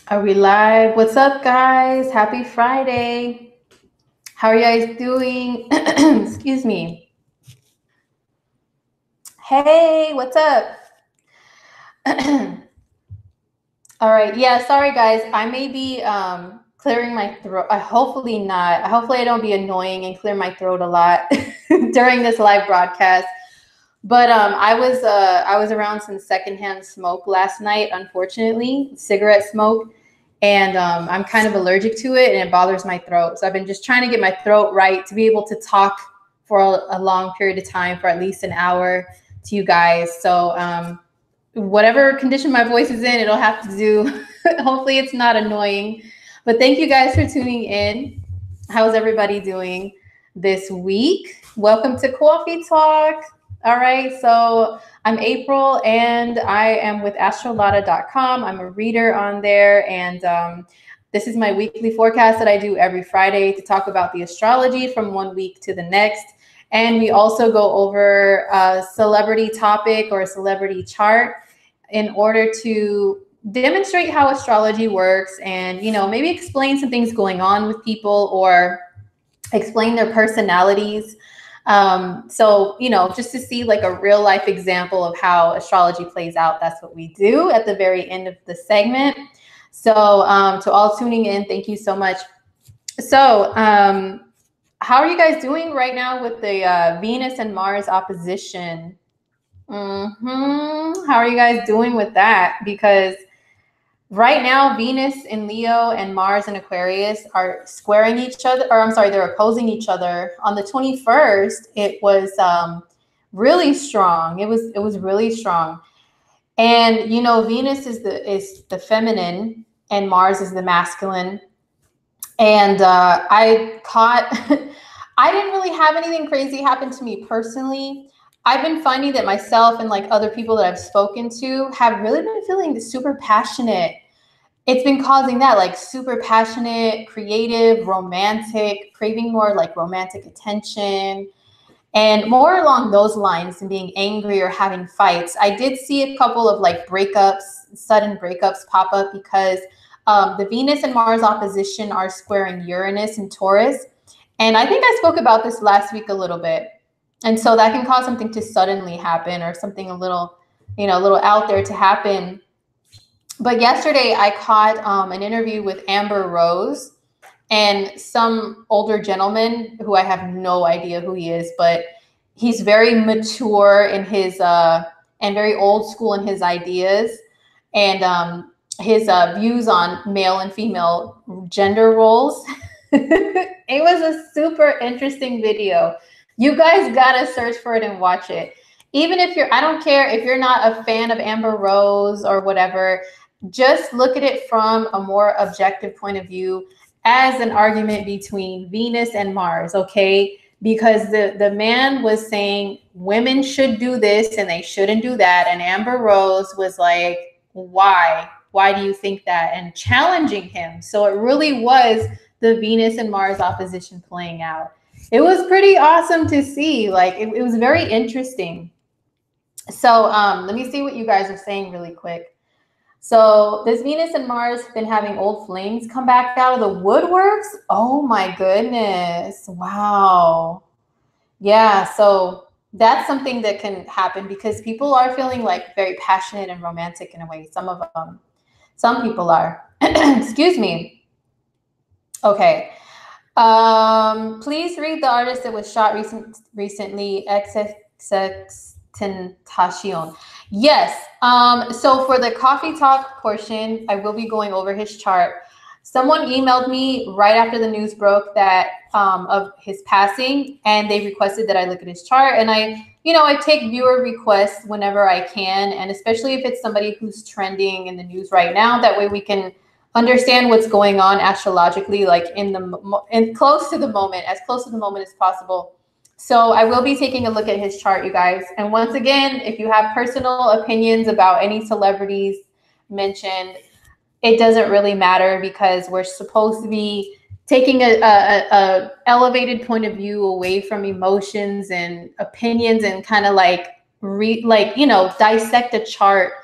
Are we live? What's up, guys? Happy Friday. How are you guys doing? Excuse me. Hey, what's up? All right. Yeah, sorry, guys. I may be clearing my throat. Hopefully not. Hopefully I don't be annoying and clear my throat a lot during this live broadcast. But I was around some secondhand smoke last night, unfortunately, cigarette smoke. And I'm kind of allergic to it, and it bothers my throat. So I've been just trying to get my throat right to be able to talk for a long period of time, for at least an hour, to you guys. So whatever condition my voice is in, it'll have to do. Hopefully it's not annoying. But thank you guys for tuning in. How's everybody doing this week? Welcome to Coffee Talk. All right, so I'm April, and I am with astrolada.com. I'm a reader on there, and this is my weekly forecast that I do every Friday to talk about the astrology from one week to the next. And we also go over a celebrity topic or a celebrity chart in order to demonstrate how astrology works and, maybe explain some things going on with people or explain their personalities. So, just to see like a real life example of how astrology plays out, that's what we do at the very end of the segment. So to all tuning in, thank you so much. So how are you guys doing right now with the Venus and Mars opposition? How are you guys doing with that? Because right now, Venus in Leo and Mars in Aquarius are squaring each other, or I'm sorry, they're opposing each other. On the 21st, it was really strong. It was really strong. And Venus is the feminine, and Mars is the masculine. And I caught, I didn't really have anything crazy happen to me personally. I've been finding that myself and like other people that I've spoken to have really been feeling super passionate. It's been causing that, like super passionate, creative, romantic, craving more like romantic attention and more along those lines than being angry or having fights. I did see a couple of like breakups, sudden breakups pop up because the Venus and Mars opposition are squaring Uranus and Taurus. And I think I spoke about this last week a little bit. And so that can cause something to suddenly happen or something a little out there to happen. But yesterday I caught an interview with Amber Rose and some older gentleman who I have no idea who he is, but he's very mature in his and very old school in his ideas and his views on male and female gender roles. It was a super interesting video. You guys gotta search for it and watch it. Even if I don't care if you're not a fan of Amber Rose or whatever, just look at it from a more objective point of view as an argument between Venus and Mars, okay? Because the man was saying women should do this and they shouldn't do that. And Amber Rose was like, why? Why do you think that? And challenging him. So it really was the Venus and Mars opposition playing out. It was pretty awesome to see. Like, it was very interesting. So let me see what you guys are saying really quick. So this Venus and Mars have been having old flames come back out of the woodworks. Oh my goodness. Wow. Yeah. So that's something that can happen because people are feeling like very passionate and romantic in a way. Some people are. Excuse me. Okay. Please read the artist that was shot recently, XXXTentacion. Yes. So for the coffee talk portion, I will be going over his chart. Someone emailed me right after the news broke that of his passing, and they requested that I look at his chart. And I take viewer requests whenever I can, and especially if it's somebody who's trending in the news right now. That way we can understand what's going on astrologically, like close to the moment as possible. So I will be taking a look at his chart, you guys. And once again, if you have personal opinions about any celebrities mentioned, it doesn't really matter because we're supposed to be taking a elevated point of view away from emotions and opinions and kind of like dissect a chart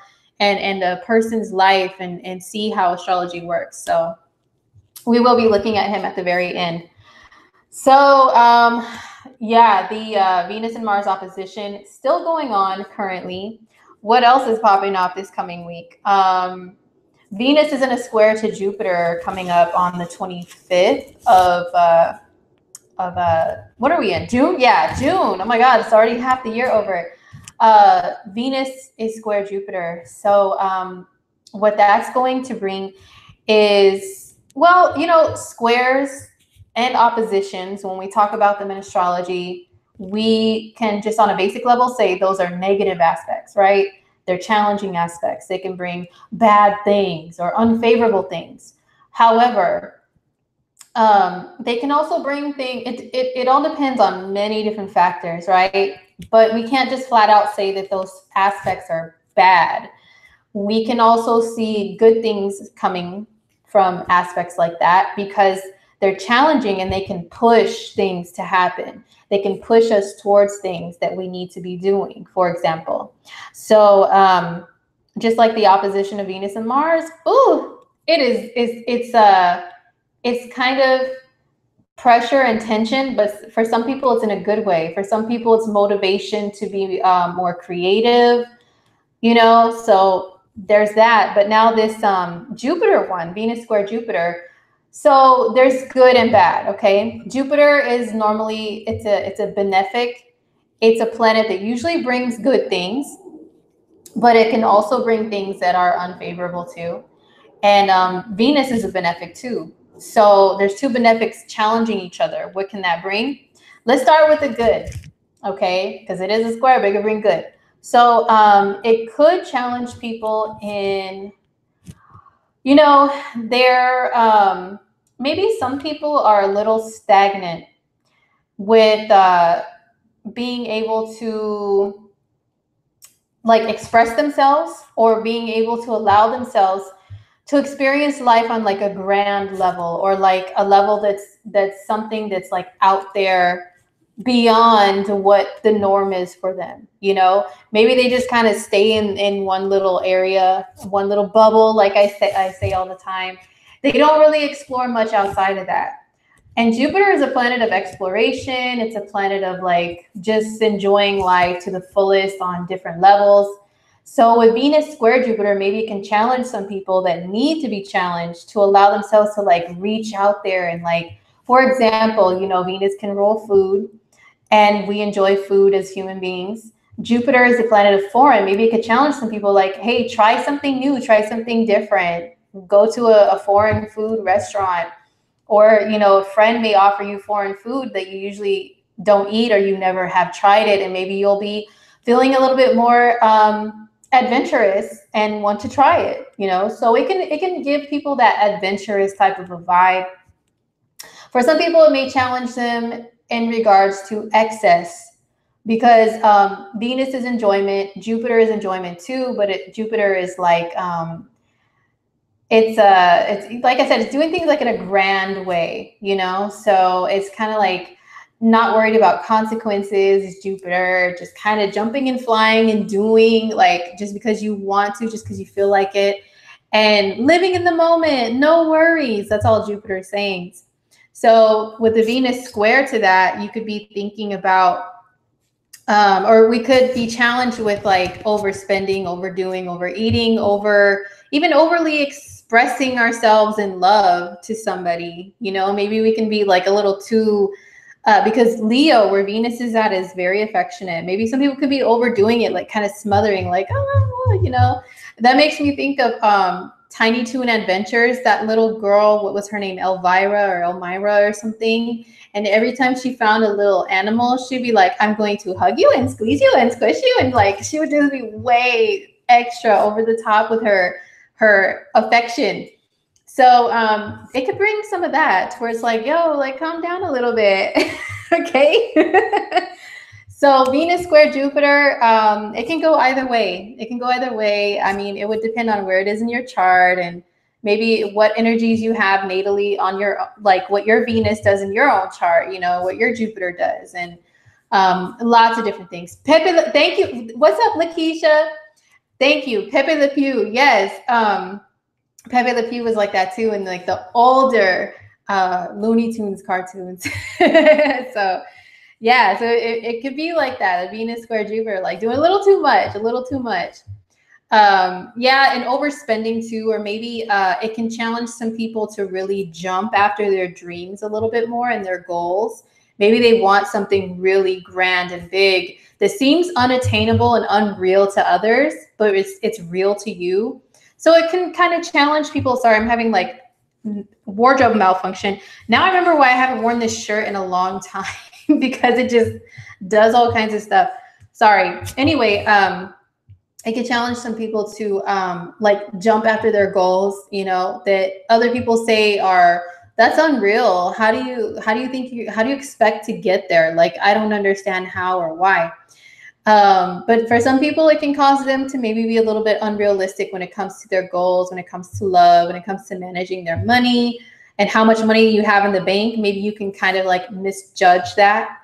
and a person's life and see how astrology works. So we will be looking at him at the very end. So yeah, the Venus and Mars opposition still going on currently. What else is popping up this coming week? Venus is in a square to Jupiter coming up on the 25th of what are we in? June? Yeah, June. Oh my God, it's already half the year over. Venus is square Jupiter. So what that's going to bring is, well, you know, squares and oppositions. When we talk about them in astrology, we can just on a basic level say those are negative aspects, right? They're challenging aspects. They can bring bad things or unfavorable things. However, they can also bring things, it all depends on many different factors, right? But we can't just flat out say that those aspects are bad. We can also see good things coming from aspects like that because they're challenging and they can push things to happen. They can push us towards things that we need to be doing, for example. So just like the opposition of Venus and Mars, it's kind of pressure and tension, but for some people it's in a good way. For some people it's motivation to be more creative, you know, so there's that. But now this Jupiter one, Venus square Jupiter, so there's good and bad, okay? Jupiter is normally, it's a benefic, it's a planet that usually brings good things, but it can also bring things that are unfavorable too. And Venus is a benefic too. So there's two benefics challenging each other. What can that bring? Let's start with the good, okay? Because it is a square, but it can bring good. So it could challenge people in, you know, they're, maybe some people are a little stagnant with being able to like express themselves or being able to allow themselves to experience life on like a grand level or like a level that's something that's like out there beyond what the norm is for them. You know, maybe they just kind of stay in one little area, one little bubble. Like I say all the time, they don't really explore much outside of that. And Jupiter is a planet of exploration. It's a planet of like just enjoying life to the fullest on different levels. So with Venus square Jupiter, maybe it can challenge some people that need to be challenged to allow themselves to like reach out there and like, for example, you know, Venus can rule food and we enjoy food as human beings. Jupiter is the planet of foreign. Maybe it could challenge some people like, hey, try something new, try something different. Go to a foreign food restaurant, or, you know, a friend may offer you foreign food that you usually don't eat or you never have tried it. And maybe you'll be feeling a little bit more adventurous and want to try it, you know? So it can give people that adventurous type of a vibe. For some people, it may challenge them in regards to excess because Venus is enjoyment, Jupiter is enjoyment too, but Jupiter is like, it's like I said, it's doing things like in a grand way, you know? So it's kind of like not worried about consequences. Jupiter just kind of jumping and flying and doing like just because you want to, just because you feel like it, and living in the moment, no worries. That's all Jupiter is saying. So with the Venus square to that, you could be thinking about, or we could be challenged with like overspending, overdoing, overeating, even overly expressing ourselves in love to somebody. You know, maybe we can be like a little too, because Leo, where Venus is at, is very affectionate. Maybe some people could be overdoing it, like kind of smothering, like, oh, you know. That makes me think of Tiny Toon Adventures, that little girl, what was her name, Elmira or something. And every time she found a little animal, she'd be like, I'm going to hug you and squeeze you and squish you. And like, she would just be way extra over the top with her affection. So it could bring some of that where it's like, yo, like calm down a little bit. Okay. So Venus square Jupiter, it can go either way. It can go either way. I mean, it would depend on where it is in your chart and maybe what energies you have natally on your, like what your Venus does in your own chart, you know, what your Jupiter does, and lots of different things. Pepe, thank you. What's up, Lakeisha? Thank you. Pepe Le Pew. Yes. Pepe Le Pew was like that too, and like the older Looney Tunes cartoons. So yeah, so it could be like that. A Venus square Jupiter, like doing a little too much, a little too much. Yeah, and overspending too, or maybe it can challenge some people to really jump after their dreams a little bit more and their goals. Maybe they want something really grand and big that seems unattainable and unreal to others, but it's real to you. So it can kind of challenge people. Sorry, I'm having like wardrobe malfunction. Now I remember why I haven't worn this shirt in a long time because it just does all kinds of stuff. Sorry. Anyway, it can challenge some people to like jump after their goals, you know, that other people say are, that's unreal. How do you expect to get there? Like, I don't understand how or why. But for some people, it can cause them to maybe be a little bit unrealistic when it comes to their goals, when it comes to love, when it comes to managing their money and how much money you have in the bank. Maybe you can kind of like misjudge that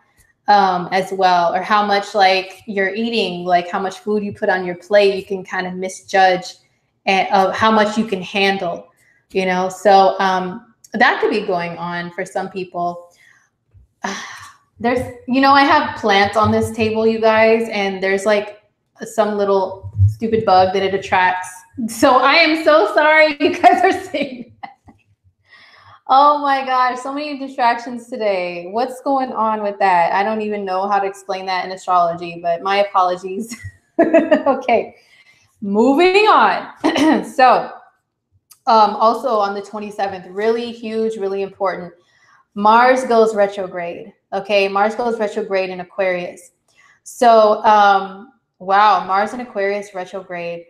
as well, or how much like you're eating, like how much food you put on your plate, you can kind of misjudge of how much you can handle, you know? So that could be going on for some people. There's, you know, I have plants on this table, you guys, and there's like some little stupid bug that it attracts. So I am so sorry you guys are seeing that. Oh my gosh, so many distractions today. What's going on with that? I don't even know how to explain that in astrology, but my apologies. Okay, moving on. So also on the 27th, really huge, really important, Mars goes retrograde. Okay, Mars goes retrograde in Aquarius. So wow, Mars in Aquarius retrograde.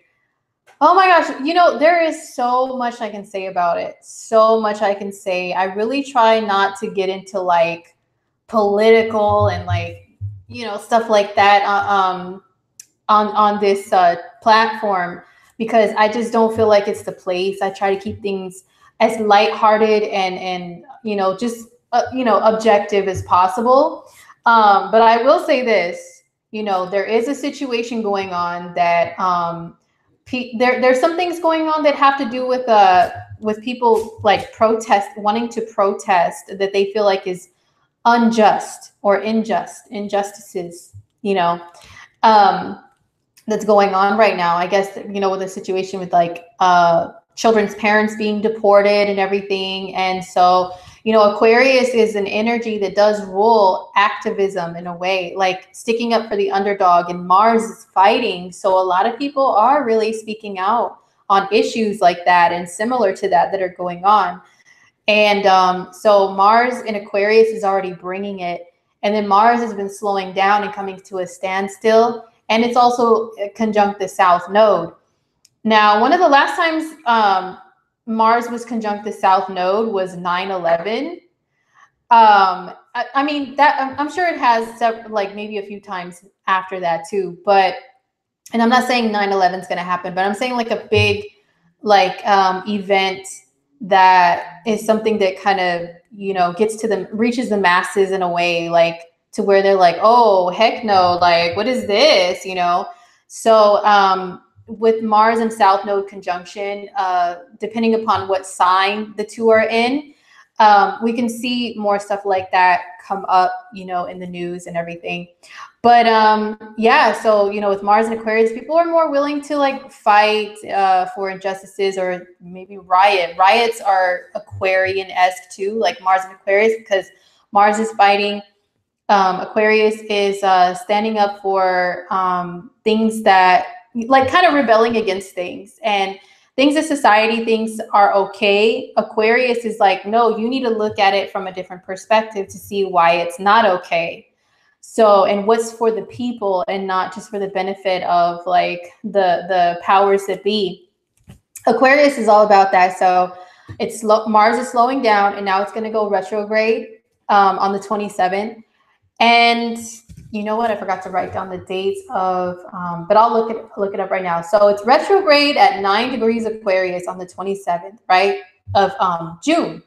Oh my gosh, you know, there is so much I can say about it. So much I can say. I really try not to get into like political and like, you know, stuff like that on this platform, because I just don't feel like it's the place. I try to keep things as lighthearted and you know, just you know, objective as possible. But I will say this, you know, there is a situation going on that there's some things going on that have to do with people like wanting to protest that they feel like is unjust or injustices, you know, that's going on right now. I guess, you know, with the situation with like children's parents being deported and everything. And so, you know, Aquarius is an energy that does rule activism in a way, like sticking up for the underdog, and Mars is fighting. So a lot of people are really speaking out on issues like that and similar to that are going on. And so Mars in Aquarius is already bringing it. And then Mars has been slowing down and coming to a standstill. And it's also conjunct the South Node. Now, one of the last times Mars was conjunct the South Node was 9/11. I mean, that I'm sure it has like maybe a few times after that too. But, and I'm not saying 9/11 is going to happen, but I'm saying like a big like event that is something that kind of, you know, reaches the masses in a way, like to where they're like, oh, heck no, like, what is this, you know? So with Mars and South Node conjunction, depending upon what sign the two are in, we can see more stuff like that come up, you know, in the news and everything. But yeah, so, you know, with Mars and Aquarius, people are more willing to like fight for injustices or maybe riot. Riots are Aquarian-esque too, like Mars and Aquarius, because Mars is fighting. Aquarius is standing up for things that, like, kind of rebelling against things and things that society thinks are okay. Aquarius is like, no, you need to look at it from a different perspective to see why it's not okay. So, and what's for the people and not just for the benefit of like the powers that be. Aquarius is all about that. So it's Mars is slowing down, and now it's going to go retrograde on the 27th. And you know what? I forgot to write down the dates of, but I'll look it up right now. So it's retrograde at 9 degrees Aquarius on the 27th, right, of June.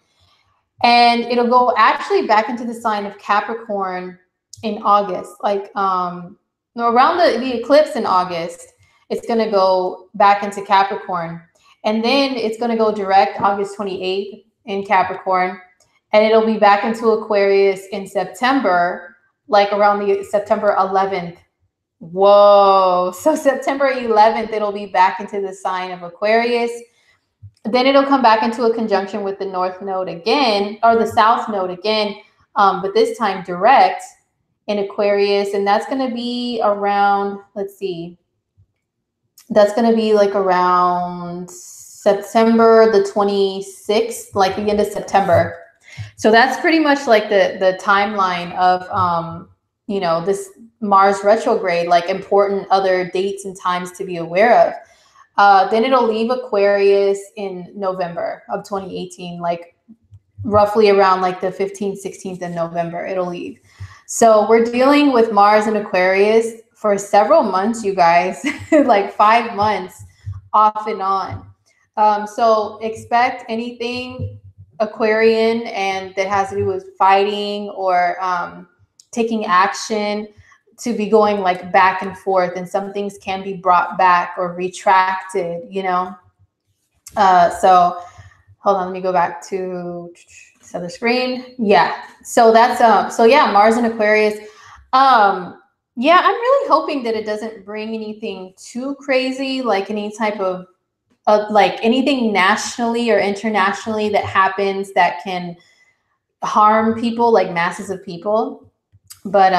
And it'll go actually back into the sign of Capricorn in August, like around the eclipse in August. it's going to go back into Capricorn. And then it's going to go direct August 28th in Capricorn. And it'll be back into Aquarius in September, like around the September 11th. Whoa. So September 11th, it'll be back into the sign of Aquarius. Then it'll come back into a conjunction with the North Node again, or the South Node again, but this time direct in Aquarius. And that's going to be around, let's see, that's going to be like around September the 26th, like the end of September. So that's pretty much like the timeline of, you know, this Mars retrograde, like important other dates and times to be aware of. Then it'll leave Aquarius in November of 2018, like roughly around like the 15th, 16th of November, it'll leave. So we're dealing with Mars in Aquarius for several months, you guys, like 5 months off and on. So expect anything Aquarian and that has to do with fighting or taking action to be going like back and forth, and some things can be brought back or retracted, you know? So hold on, let me go back to this other screen. Yeah. So that's, so yeah, Mars in Aquarius. Yeah, I'm really hoping that it doesn't bring anything too crazy, like any type of like anything nationally or internationally that happens that can harm people, like masses of people. But,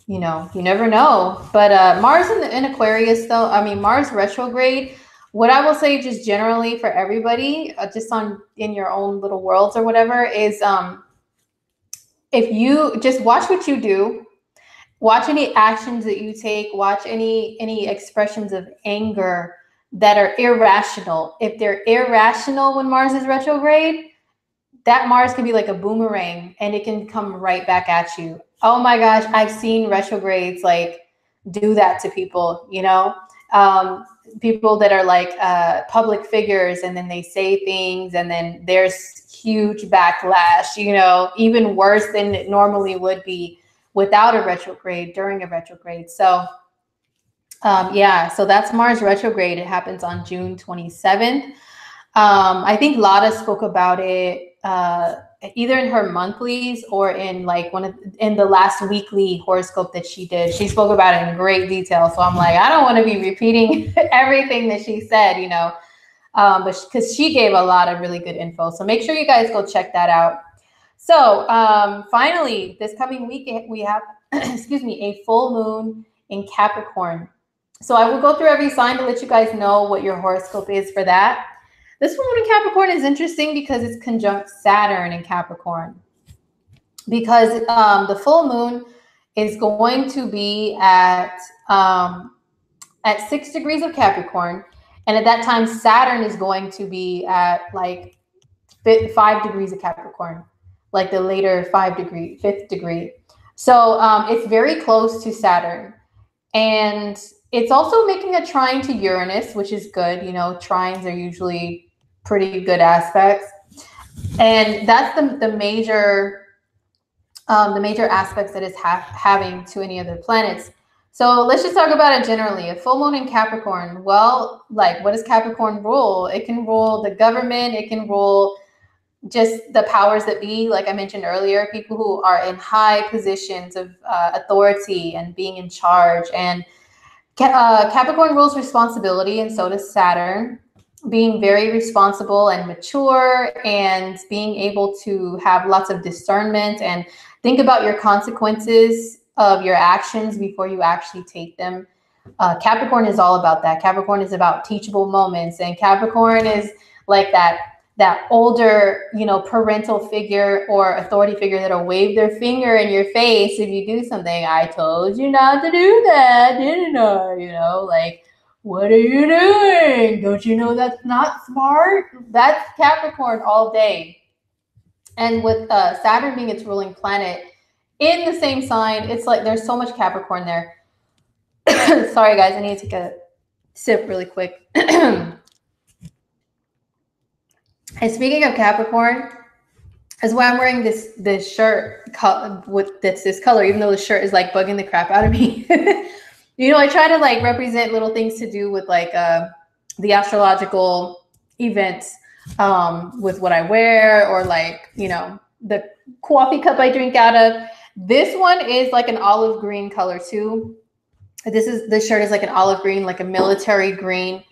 you know, you never know. But Mars in Aquarius, though, I mean, Mars retrograde, what I will say just generally for everybody, just in your own little worlds or whatever, is if you just watch what you do, watch any actions that you take, watch any expressions of anger that are irrational. If they're irrational when Mars is retrograde, that Mars can be like a boomerang and it can come right back at you. Oh my gosh, I've seen retrogrades like do that to people, you know, people that are like public figures, and then they say things and then there's huge backlash, you know, even worse than it normally would be without a retrograde, during a retrograde. So yeah, so that's Mars retrograde. It happens on June 27th. I think Lada spoke about it either in her monthlies or in like in the last weekly horoscope that she did. She spoke about it in great detail. So I'm like, I don't want to be repeating everything that she said, you know, but because she gave a lot of really good info. So make sure you guys go check that out. So finally, this coming week, we have, excuse me, a full moon in Capricorn. So I will go through every sign to let you guys know what your horoscope is for that. This full moon in Capricorn is interesting because it's conjunct Saturn in Capricorn. Because the full moon is going to be at 6 degrees of Capricorn. And at that time, Saturn is going to be at like 5 degrees of Capricorn, like the later 5th degree. So it's very close to Saturn. And it's also making a trine to Uranus, which is good. You know, trines are usually pretty good aspects. And that's the major aspects that it's having to any other planets. So let's just talk about it generally. A full moon in Capricorn. Well, like, what does Capricorn rule? It can rule the government. It can rule just the powers that be, like I mentioned earlier, people who are in high positions of authority and being in charge. And Capricorn rules responsibility, and so does Saturn. Being very responsible and mature, and being able to have lots of discernment and think about your consequences of your actions before you actually take them. Capricorn is all about that. Capricorn is about teachable moments, and Capricorn is like that older, you know, parental figure or authority figure that'll wave their finger in your face if you do something. I told you not to do that, didn't I? You know, like, what are you doing? Don't you know that's not smart? That's Capricorn all day. And with Saturn being its ruling planet in the same sign, it's like there's so much Capricorn there. Sorry, guys, I need to take a sip really quick. And speaking of Capricorn, is why I'm wearing this shirt with this color, even though the shirt is like bugging the crap out of me. You know, I try to like represent little things to do with like the astrological events with what I wear, or like, you know, the coffee cup I drink out of. This one is like an olive green color too. This shirt is like an olive green, like a military green.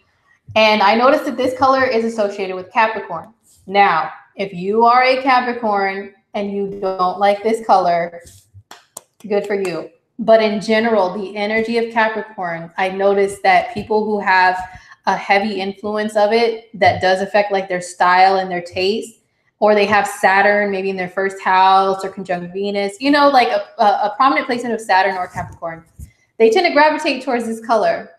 And I noticed that this color is associated with Capricorn. Now, if you are a Capricorn and you don't like this color, good for you. But in general, the energy of Capricorn, I noticed that people who have a heavy influence of it, that does affect like their style and their taste, or they have Saturn maybe in their first house or conjunct Venus, you know, like a prominent placement of Saturn or Capricorn, they tend to gravitate towards this color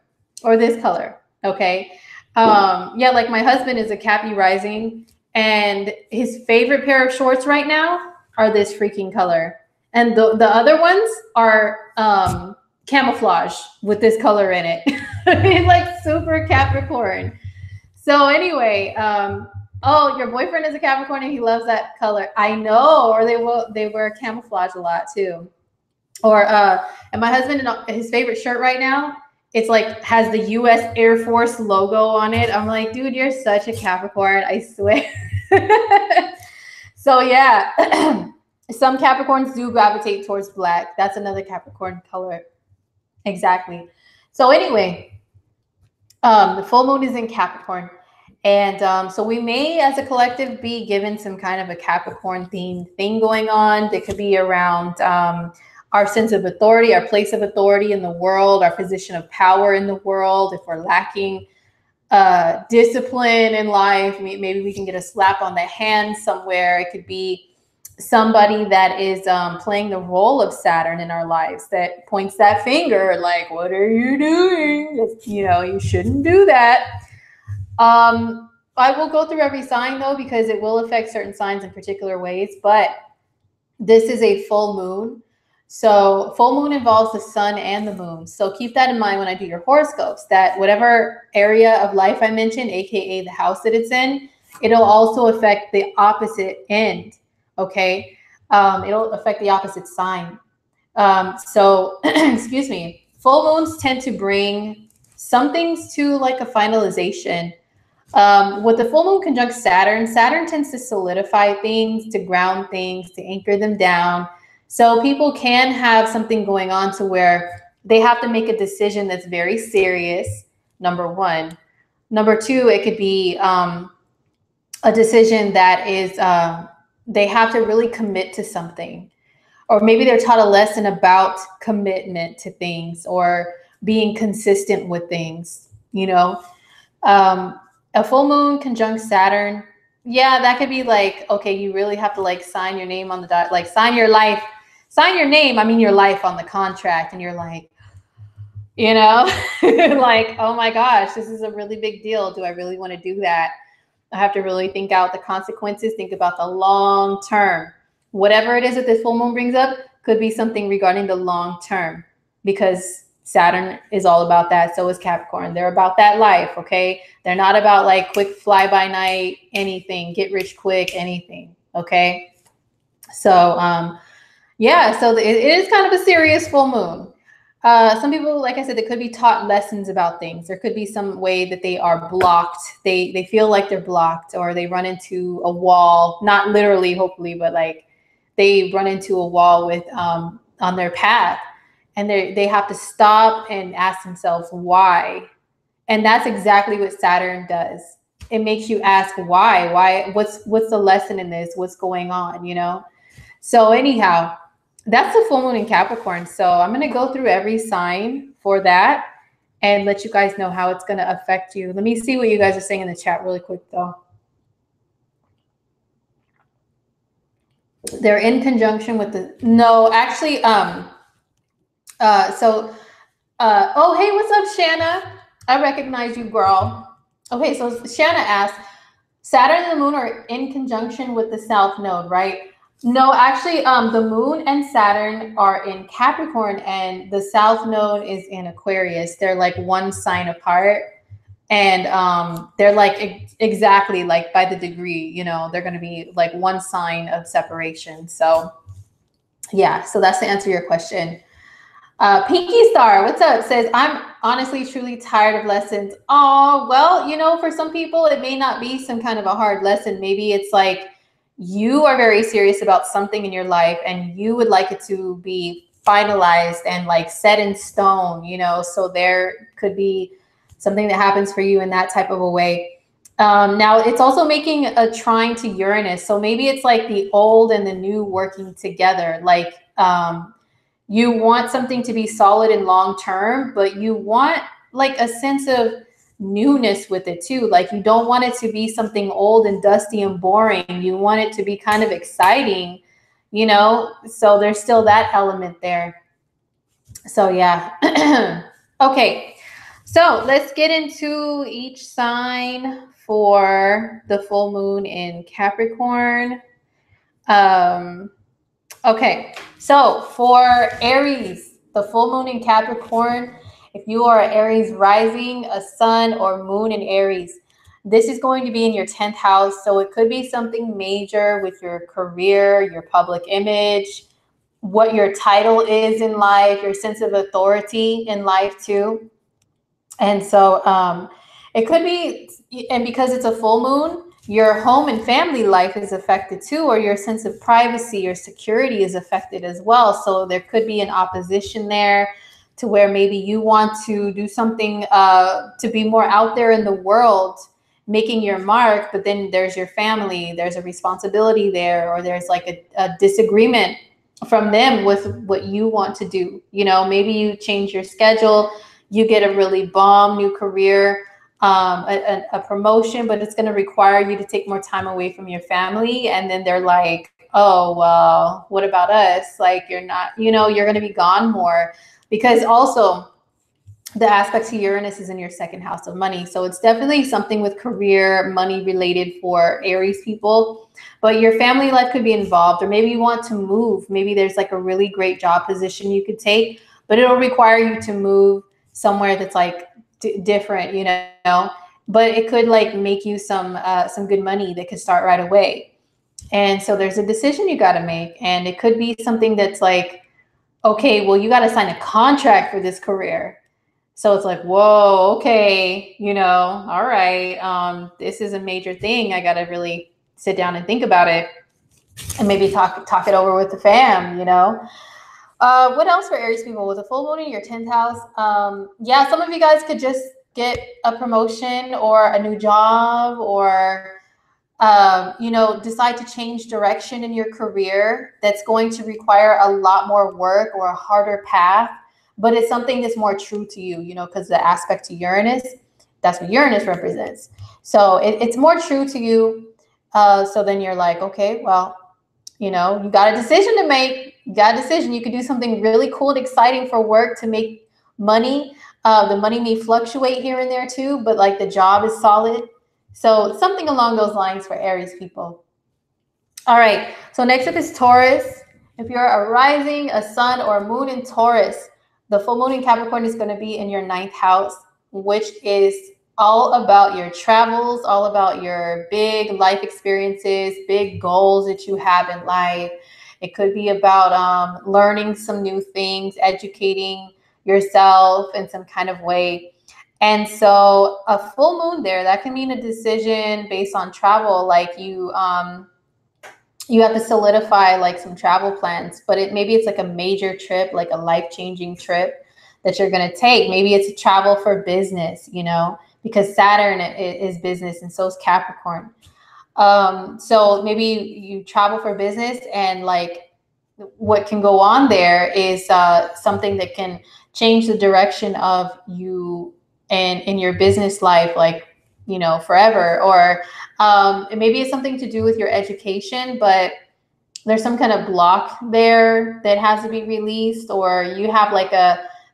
or this color. Okay. Yeah, like my husband is a Cappy rising, and his favorite pair of shorts right now are this freaking color. And the other ones are camouflage with this color in it. He's like super Capricorn. So anyway, oh, your boyfriend is a Capricorn and he loves that color. I know, or they wear camouflage a lot too. Or and my husband, his favorite shirt right now, it's like has the US Air Force logo on it. I'm like, dude, you're such a Capricorn, I swear. So yeah. Some Capricorns do gravitate towards black. That's another Capricorn color. Exactly. So anyway, the full moon is in Capricorn. And so we may, as a collective, be given some kind of a Capricorn themed thing going on. That could be around our sense of authority, our place of authority in the world, our position of power in the world. If we're lacking discipline in life, maybe we can get a slap on the hand somewhere. It could be somebody that is playing the role of Saturn in our lives, that points that finger like, what are you doing? You know, you shouldn't do that. I will go through every sign though, because it will affect certain signs in particular ways, but this is a full moon. So full moon involves the sun and the moon. So keep that in mind when I do your horoscopes, that whatever area of life I mentioned, AKA the house that it's in, it'll also affect the opposite end. Okay. It'll affect the opposite sign. So excuse me, full moons tend to bring some things to like a finalization. With the full moon conjunct Saturn, Saturn tends to solidify things, to ground things, to anchor them down. So people can have something going on to where they have to make a decision that's very serious, number one. Number two, it could be a decision that is they have to really commit to something, or maybe they're taught a lesson about commitment to things or being consistent with things, you know. A full moon conjunct Saturn, yeah, that could be like, okay, you really have to like sign your name on the dot, like sign your name, I mean your life on the contract, and you're like, you know, like, oh my gosh, this is a really big deal. Do I really want to do that? I have to really think out the consequences, think about the long term. Whatever it is that this full moon brings up could be something regarding the long term, because Saturn is all about that. So is Capricorn. They're about that life, okay? They're not about like quick fly-by-night, anything, get rich quick, anything, okay? So, yeah, so it is kind of a serious full moon. Some people, like I said, they could be taught lessons about things. There could be some way that they are blocked. They feel like they're blocked, or they run into a wall, not literally, hopefully, but like they run into a wall with on their path, and they have to stop and ask themselves why. And that's exactly what Saturn does. It makes you ask why, what's the lesson in this? What's going on, you know? So anyhow, that's the full moon in Capricorn. So I'm going to go through every sign for that and let you guys know how it's going to affect you. Let me see what you guys are saying in the chat really quick though. They're in conjunction with the, no, actually, oh, hey, what's up, Shanna? I recognize you, girl. Okay, so Shanna asked, Saturn and the moon are in conjunction with the south node, right? No, actually, the moon and Saturn are in Capricorn, and the south node is in Aquarius. They're like one sign apart, and they're like exactly like by the degree, you know, they're going to be like one sign of separation. So yeah, so that's to answer your question. Pinky Star, what's up? Says, I'm honestly truly tired of lessons. Oh, well, you know, for some people, it may not be some kind of a hard lesson. Maybe it's like you are very serious about something in your life and you would like it to be finalized and like set in stone, you know, so there could be something that happens for you in that type of a way. Now it's also making a trine to Uranus. So maybe it's like the old and the new working together. Like, you want something to be solid and long term, but you want like a sense of newness with it too. Like you don't want it to be something old and dusty and boring. You want it to be kind of exciting, you know? So there's still that element there. So yeah. Okay. So let's get into each sign for the full moon in Capricorn. Okay, so for Aries, the full moon in Capricorn, if you are Aries rising, a sun or moon in Aries, this is going to be in your 10th house. So it could be something major with your career, your public image, what your title is in life, your sense of authority in life too. And so it could be, and because it's a full moon, your home and family life is affected too, or your sense of privacy or security is affected as well. So there could be an opposition there to where maybe you want to do something to be more out there in the world, making your mark, but then there's your family, there's a responsibility there, or there's like a disagreement from them with what you want to do. You know, maybe you change your schedule, you get a really bomb new career, a promotion, but it's going to require you to take more time away from your family. And then they're like, oh, well, what about us? Like, you're not, you know, you're going to be gone more, because also the aspect to Uranus is in your 2nd house of money. So it's definitely something with career, money related for Aries people, but your family life could be involved, or maybe you want to move. Maybe there's like a really great job position you could take, but it'll require you to move somewhere that's like different, you know, but it could like make you some good money that could start right away. And so there's a decision you got to make, and it could be something that's like, okay, well, you got to sign a contract for this career. So it's like, whoa, okay, you know, all right, this is a major thing. I got to really sit down and think about it, and maybe talk it over with the fam, you know. What else for Aries people? With a full moon in your 10th house, yeah, some of you guys could just get a promotion or a new job, or you know, decide to change direction in your career that's going to require a lot more work or a harder path, but it's something that's more true to you, you know, because the aspect to Uranus, that's what Uranus represents. So it's more true to you. So then you're like, okay, well, you know, you got a decision to make. You got a decision. You could do something really cool and exciting for work to make money. The money may fluctuate here and there too, but like the job is solid. So something along those lines for Aries people. All right. So next up is Taurus. If you're a rising, a sun, or a moon in Taurus, the full moon in Capricorn is going to be in your 9th house, which is all about your travels, all about your big life experiences, big goals that you have in life. It could be about learning some new things, educating yourself in some kind of way. And so a full moon there, that can mean a decision based on travel, like you have to solidify like some travel plans, but maybe it's like a major trip, like a life-changing trip that you're going to take. Maybe it's a travel for business, you know, because Saturn is business and so is Capricorn. So maybe you travel for business, and like what can go on there is something that can change the direction of you and in your business life, like, you know, forever. Or maybe it's something to do with your education, but there's some kind of block there that has to be released, or you have like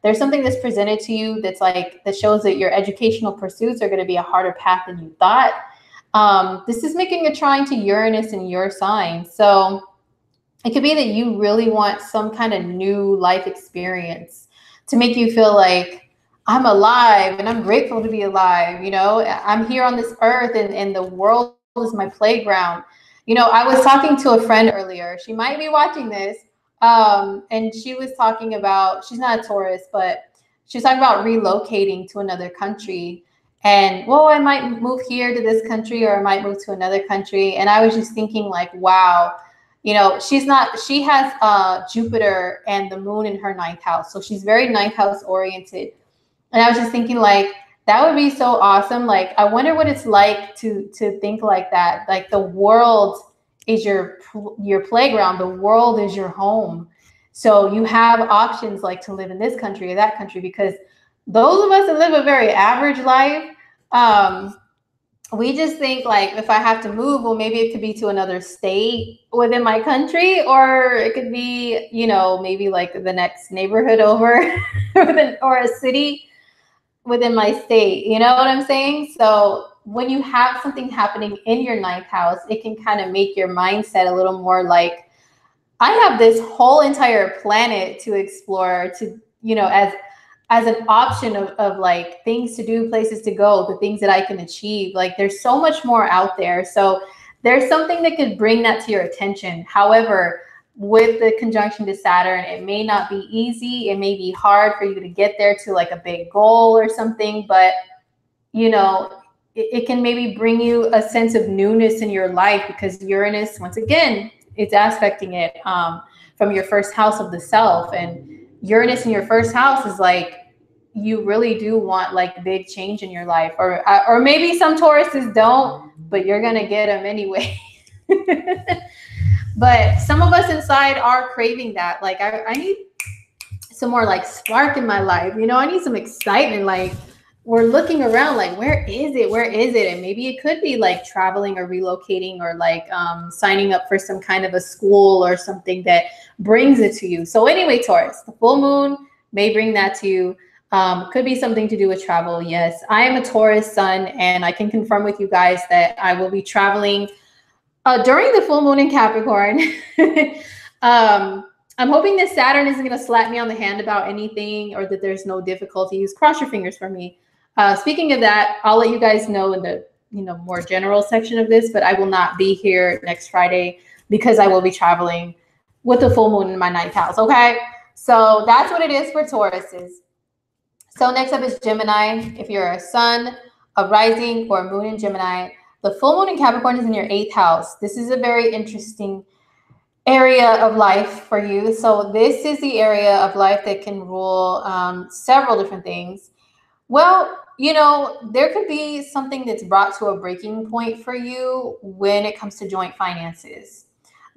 there's something that's presented to you that's like, that shows that your educational pursuits are going to be a harder path than you thought. This is making a trine to Uranus in your sign. So it could be that you really want some kind of new life experience to make you feel like, I'm alive and I'm grateful to be alive. You know, I'm here on this earth, and the world is my playground. You know, I was talking to a friend earlier. She might be watching this. And she was talking about, she's not a Taurus, but she was talking about relocating to another country. And, well, I might move here to this country, or I might move to another country. And I was just thinking like, wow, you know, she has Jupiter and the moon in her ninth house. So she's very ninth house oriented. And I was just thinking like, that would be so awesome. Like, I wonder what it's like to think like that. Like, the world is your playground. The world is your home. So you have options like to live in this country or that country, because those of us that live a very average life, we just think like, if I have to move, well, maybe it could be to another state within my country, or it could be, you know, maybe like the next neighborhood over or a city within my state. You know what I'm saying? So when you have something happening in your ninth house, it can kind of make your mindset a little more like, I have this whole entire planet to explore, to, you know, as an option of like things to do, places to go, the things that I can achieve. Like, there's so much more out there. So there's something that could bring that to your attention. However, with the conjunction to Saturn, it may not be easy. It may be hard for you to get there to like a big goal or something, but, you know, it can maybe bring you a sense of newness in your life, because Uranus, once again, it's aspecting it from your first house of the self. And Uranus in your first house is like, you really do want like big change in your life, or maybe some Tauruses don't, but you're gonna get them anyway. But some of us inside are craving that. Like, I need some more like spark in my life. You know, I need some excitement. Like, we're looking around like, where is it? Where is it? And maybe it could be like traveling or relocating, or like signing up for some kind of a school or something that brings it to you. So anyway, Taurus, the full moon may bring that to you. Could be something to do with travel. Yes, I am a Taurus sun, and I can confirm with you guys that I will be traveling during the full moon in Capricorn. I'm hoping that Saturn isn't going to slap me on the hand about anything, or that there's no difficulties. Cross your fingers for me. Speaking of that, I'll let you guys know in the more general section of this, but I will not be here next Friday because I will be traveling with the full moon in my ninth house. Okay, so that's what it is for Tauruses. So next up is Gemini. If you're a sun, a rising, or a moon in Gemini, the full moon in Capricorn is in your eighth house. This is a very interesting area of life for you. So this is the area of life that can rule several different things. Well, you know, there could be something that's brought to a breaking point for you when it comes to joint finances.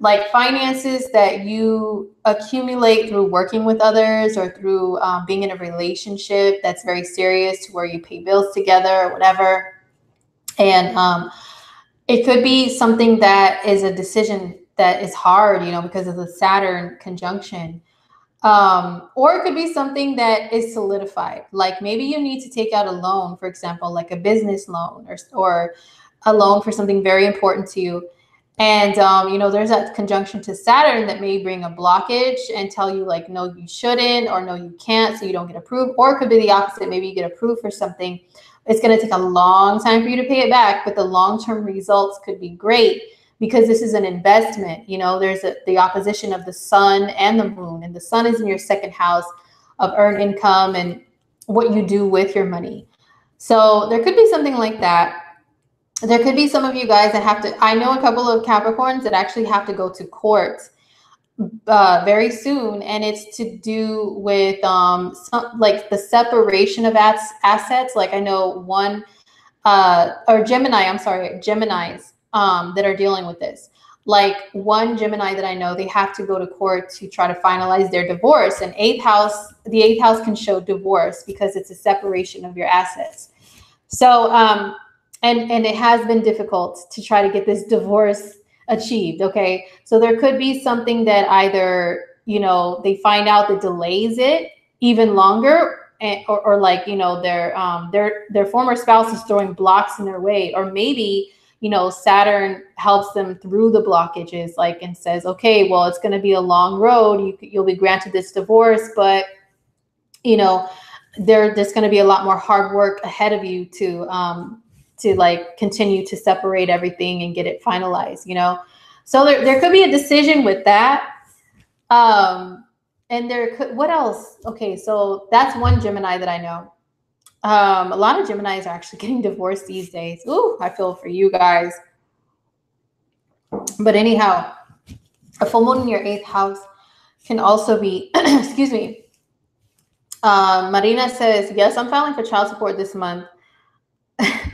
Like finances that you accumulate through working with others, or through being in a relationship that's very serious, to where you pay bills together or whatever. And it could be something that is a decision that is hard, you know, because of the Saturn conjunction. Or it could be something that is solidified. Like, maybe you need to take out a loan, for example, like a business loan, or a loan for something very important to you. And, you know, there's that conjunction to Saturn that may bring a blockage and tell you like, no, you shouldn't, or no, you can't, so you don't get approved. Or it could be the opposite. Maybe you get approved for something. It's going to take a long time for you to pay it back, but the long-term results could be great, because this is an investment. You know, there's the opposition of the sun and the moon, and the sun is in your second house of earned income and what you do with your money. So there could be something like that. There could be some of you guys that have to, I know a couple of Capricorns that actually have to go to court very soon, and it's to do with like the separation of assets. Like, I know one or Gemini, I'm sorry, Geminis that are dealing with this. Like, one Gemini that I know, they have to go to court to try to finalize their divorce. And the eighth house can show divorce because it's a separation of your assets. So and it has been difficult to try to get this divorce achieved. Okay, so there could be something that either, you know, they find out that delays it even longer, or like, you know, their former spouse is throwing blocks in their way, or maybe, you know, Saturn helps them through the blockages, like, and says, okay, well, it's going to be a long road. You'll be granted this divorce, but, you know, there's going to be a lot more hard work ahead of you to like continue to separate everything and get it finalized, you know? So there could be a decision with that. And there could, what else? Okay, so that's one Gemini that I know. A lot of Geminis are actually getting divorced these days. Ooh, I feel for you guys. But anyhow, a full moon in your 8th house can also be, excuse me. Marina says, yes, I'm filing for child support this month.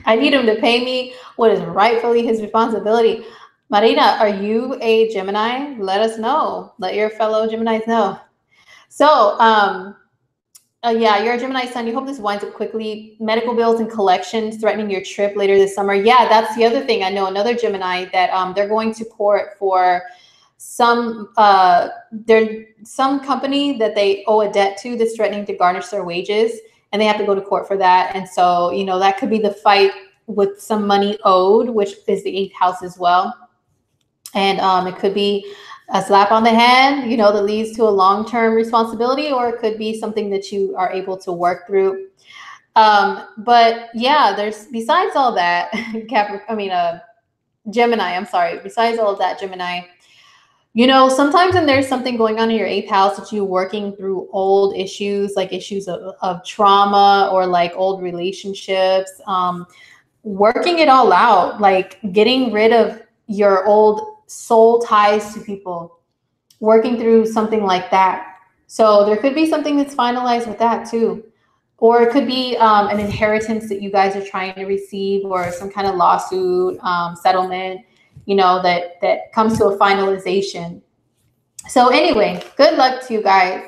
I need him to pay me what is rightfully his responsibility. Marina, are you a Gemini? Let us know. Let your fellow Geminis know. So, yeah, you're a Gemini sun. You hope this winds up quickly. Medical bills and collections threatening your trip later this summer. Yeah, that's the other thing. I know another Gemini that they're going to court for some company that they owe a debt to that's threatening to garnish their wages, and they have to go to court for that. And so, you know, that could be the fight with some money owed, which is the 8th house as well. And it could be a slap on the hand, you know, that leads to a long-term responsibility, or it could be something that you are able to work through. But yeah, there's, besides all that, Gemini, I'm sorry. Besides all of that, Gemini, you know, sometimes when there's something going on in your 8th house that you're working through old issues, like issues of trauma or like old relationships, working it all out, like getting rid of your old soul ties to people, working through something like that. So there could be something that's finalized with that too. Or it could be an inheritance that you guys are trying to receive, or some kind of lawsuit, settlement, you know, that comes to a finalization. So anyway, good luck to you guys,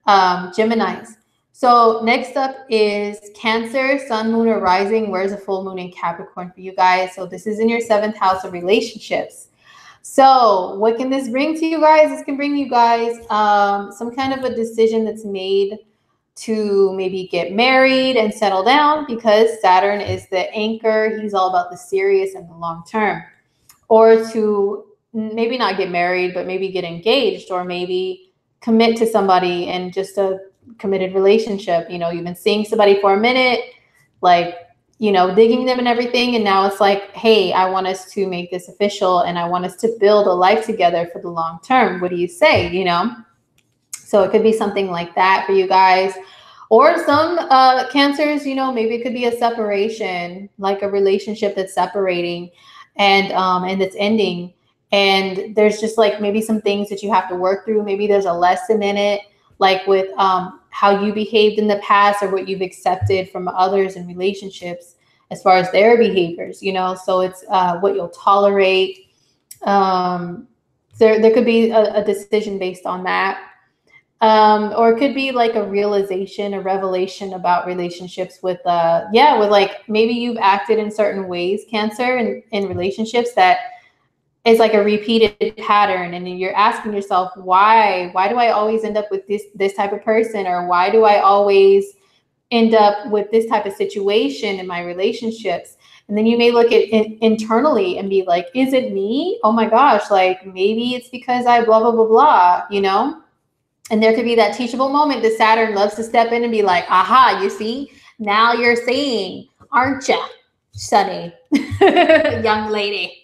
Geminis. So next up is Cancer, Sun, Moon, or Rising. Where's a full moon in Capricorn for you guys? So this is in your 7th house of relationships. So what can this bring to you guys? This can bring you guys some kind of a decision that's made to maybe get married and settle down, because Saturn is the anchor. He's all about the serious and the long term. Or to maybe not get married, but maybe get engaged, or maybe commit to somebody in just a committed relationship. You know, you've been seeing somebody for a minute, like, you know, digging them and everything. And now it's like, hey, I want us to make this official, and I want us to build a life together for the long term. What do you say? You know? So it could be something like that for you guys. Or some Cancers, you know, maybe it could be a separation, like a relationship that's separating and it's ending. And there's just like maybe some things that you have to work through. Maybe there's a lesson in it, like with how you behaved in the past, or what you've accepted from others in relationships as far as their behaviors, you know. So it's what you'll tolerate. There could be a decision based on that. Or it could be like a realization, a revelation about relationships with like maybe you've acted in certain ways, Cancer, in relationships that is like a repeated pattern. And you're asking yourself, why do I always end up with this type of person? Or why do I always end up with this type of situation in my relationships? And then you may look at it internally and be like, is it me? Oh my gosh, like maybe it's because I blah, blah, blah, blah, you know? And there could be that teachable moment that Saturn loves to step in and be like, aha, you see, now you're seeing, aren't you, Sunny, young lady?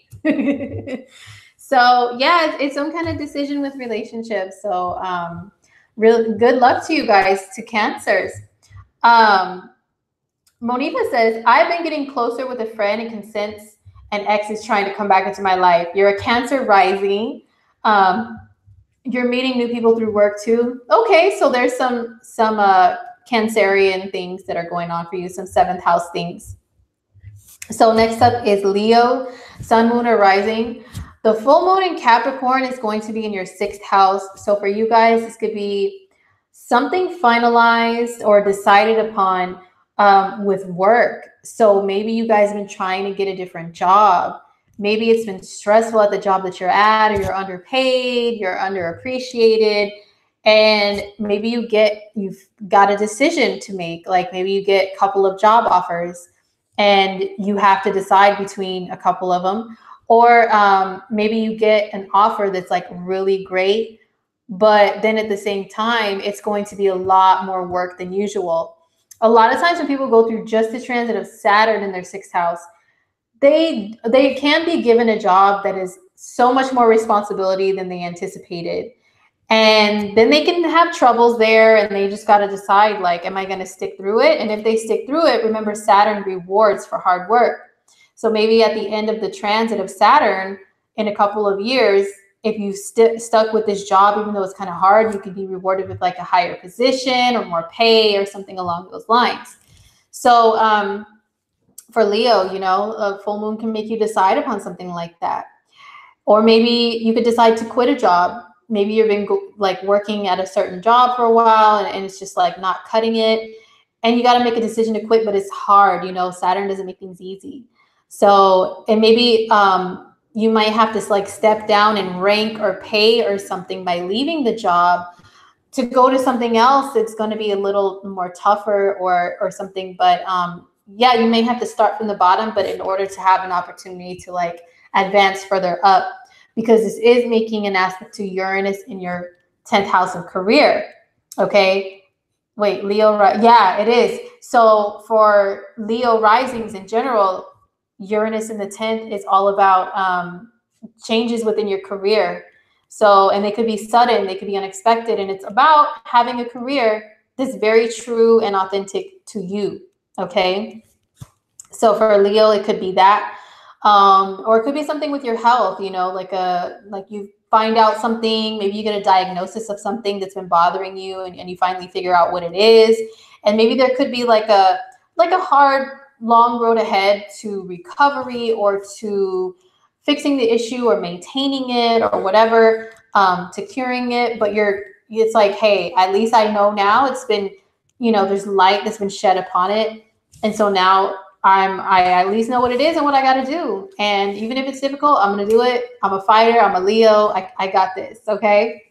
So yeah, it's some kind of decision with relationships. So real good luck to you guys, to Cancers. Monifa says, I've been getting closer with a friend and can sense an ex is trying to come back into my life. You're a Cancer rising. You're meeting new people through work too. Okay, so there's some Cancerian things that are going on for you, some 7th house things. So next up is Leo, Sun, Moon, or Rising. The full moon in Capricorn is going to be in your 6th house. So for you guys, this could be something finalized or decided upon with work. So maybe you guys have been trying to get a different job. Maybe it's been stressful at the job that you're at, or you're underpaid, you're underappreciated, and maybe you've got a decision to make. Like maybe you get a couple of job offers and you have to decide between a couple of them. Or maybe you get an offer that's like really great, but then at the same time, it's going to be a lot more work than usual. A lot of times when people go through just the transit of Saturn in their 6th house, they can be given a job that is so much more responsibility than they anticipated. And then they can have troubles there, and they just got to decide, like, am I going to stick through it? And if they stick through it, remember, Saturn rewards for hard work. So maybe at the end of the transit of Saturn in a couple of years, if you stuck with this job, even though it's kind of hard, you could be rewarded with like a higher position or more pay or something along those lines. So for Leo, you know, a full moon can make you decide upon something like that. Or maybe you could decide to quit a job. Maybe you've been like working at a certain job for a while, and it's just like not cutting it. And you got to make a decision to quit, but it's hard. You know, Saturn doesn't make things easy. So, and maybe you might have to like step down in rank or pay or something by leaving the job to go to something else. It's going to be a little more tougher or something. But yeah, you may have to start from the bottom, but in order to have an opportunity to like advance further up, because this is making an aspect to Uranus in your 10th house of career. Okay. Wait, Leo, yeah, it is. So for Leo risings in general, Uranus in the 10th is all about changes within your career. So, and they could be sudden, they could be unexpected, and it's about having a career that's very true and authentic to you. Okay. So for Leo, it could be that. Or it could be something with your health, you know, like you find out something, maybe you get a diagnosis of something that's been bothering you, and you finally figure out what it is. And maybe there could be like a hard, long road ahead to recovery or to fixing the issue or maintaining it or whatever, to curing it. But it's like, hey, at least I know now it's been, you know, there's light that's been shed upon it. And so now I at least know what it is and what I got to do. And even if it's difficult, I'm going to do it. I'm a fighter. I'm a Leo. I got this. Okay.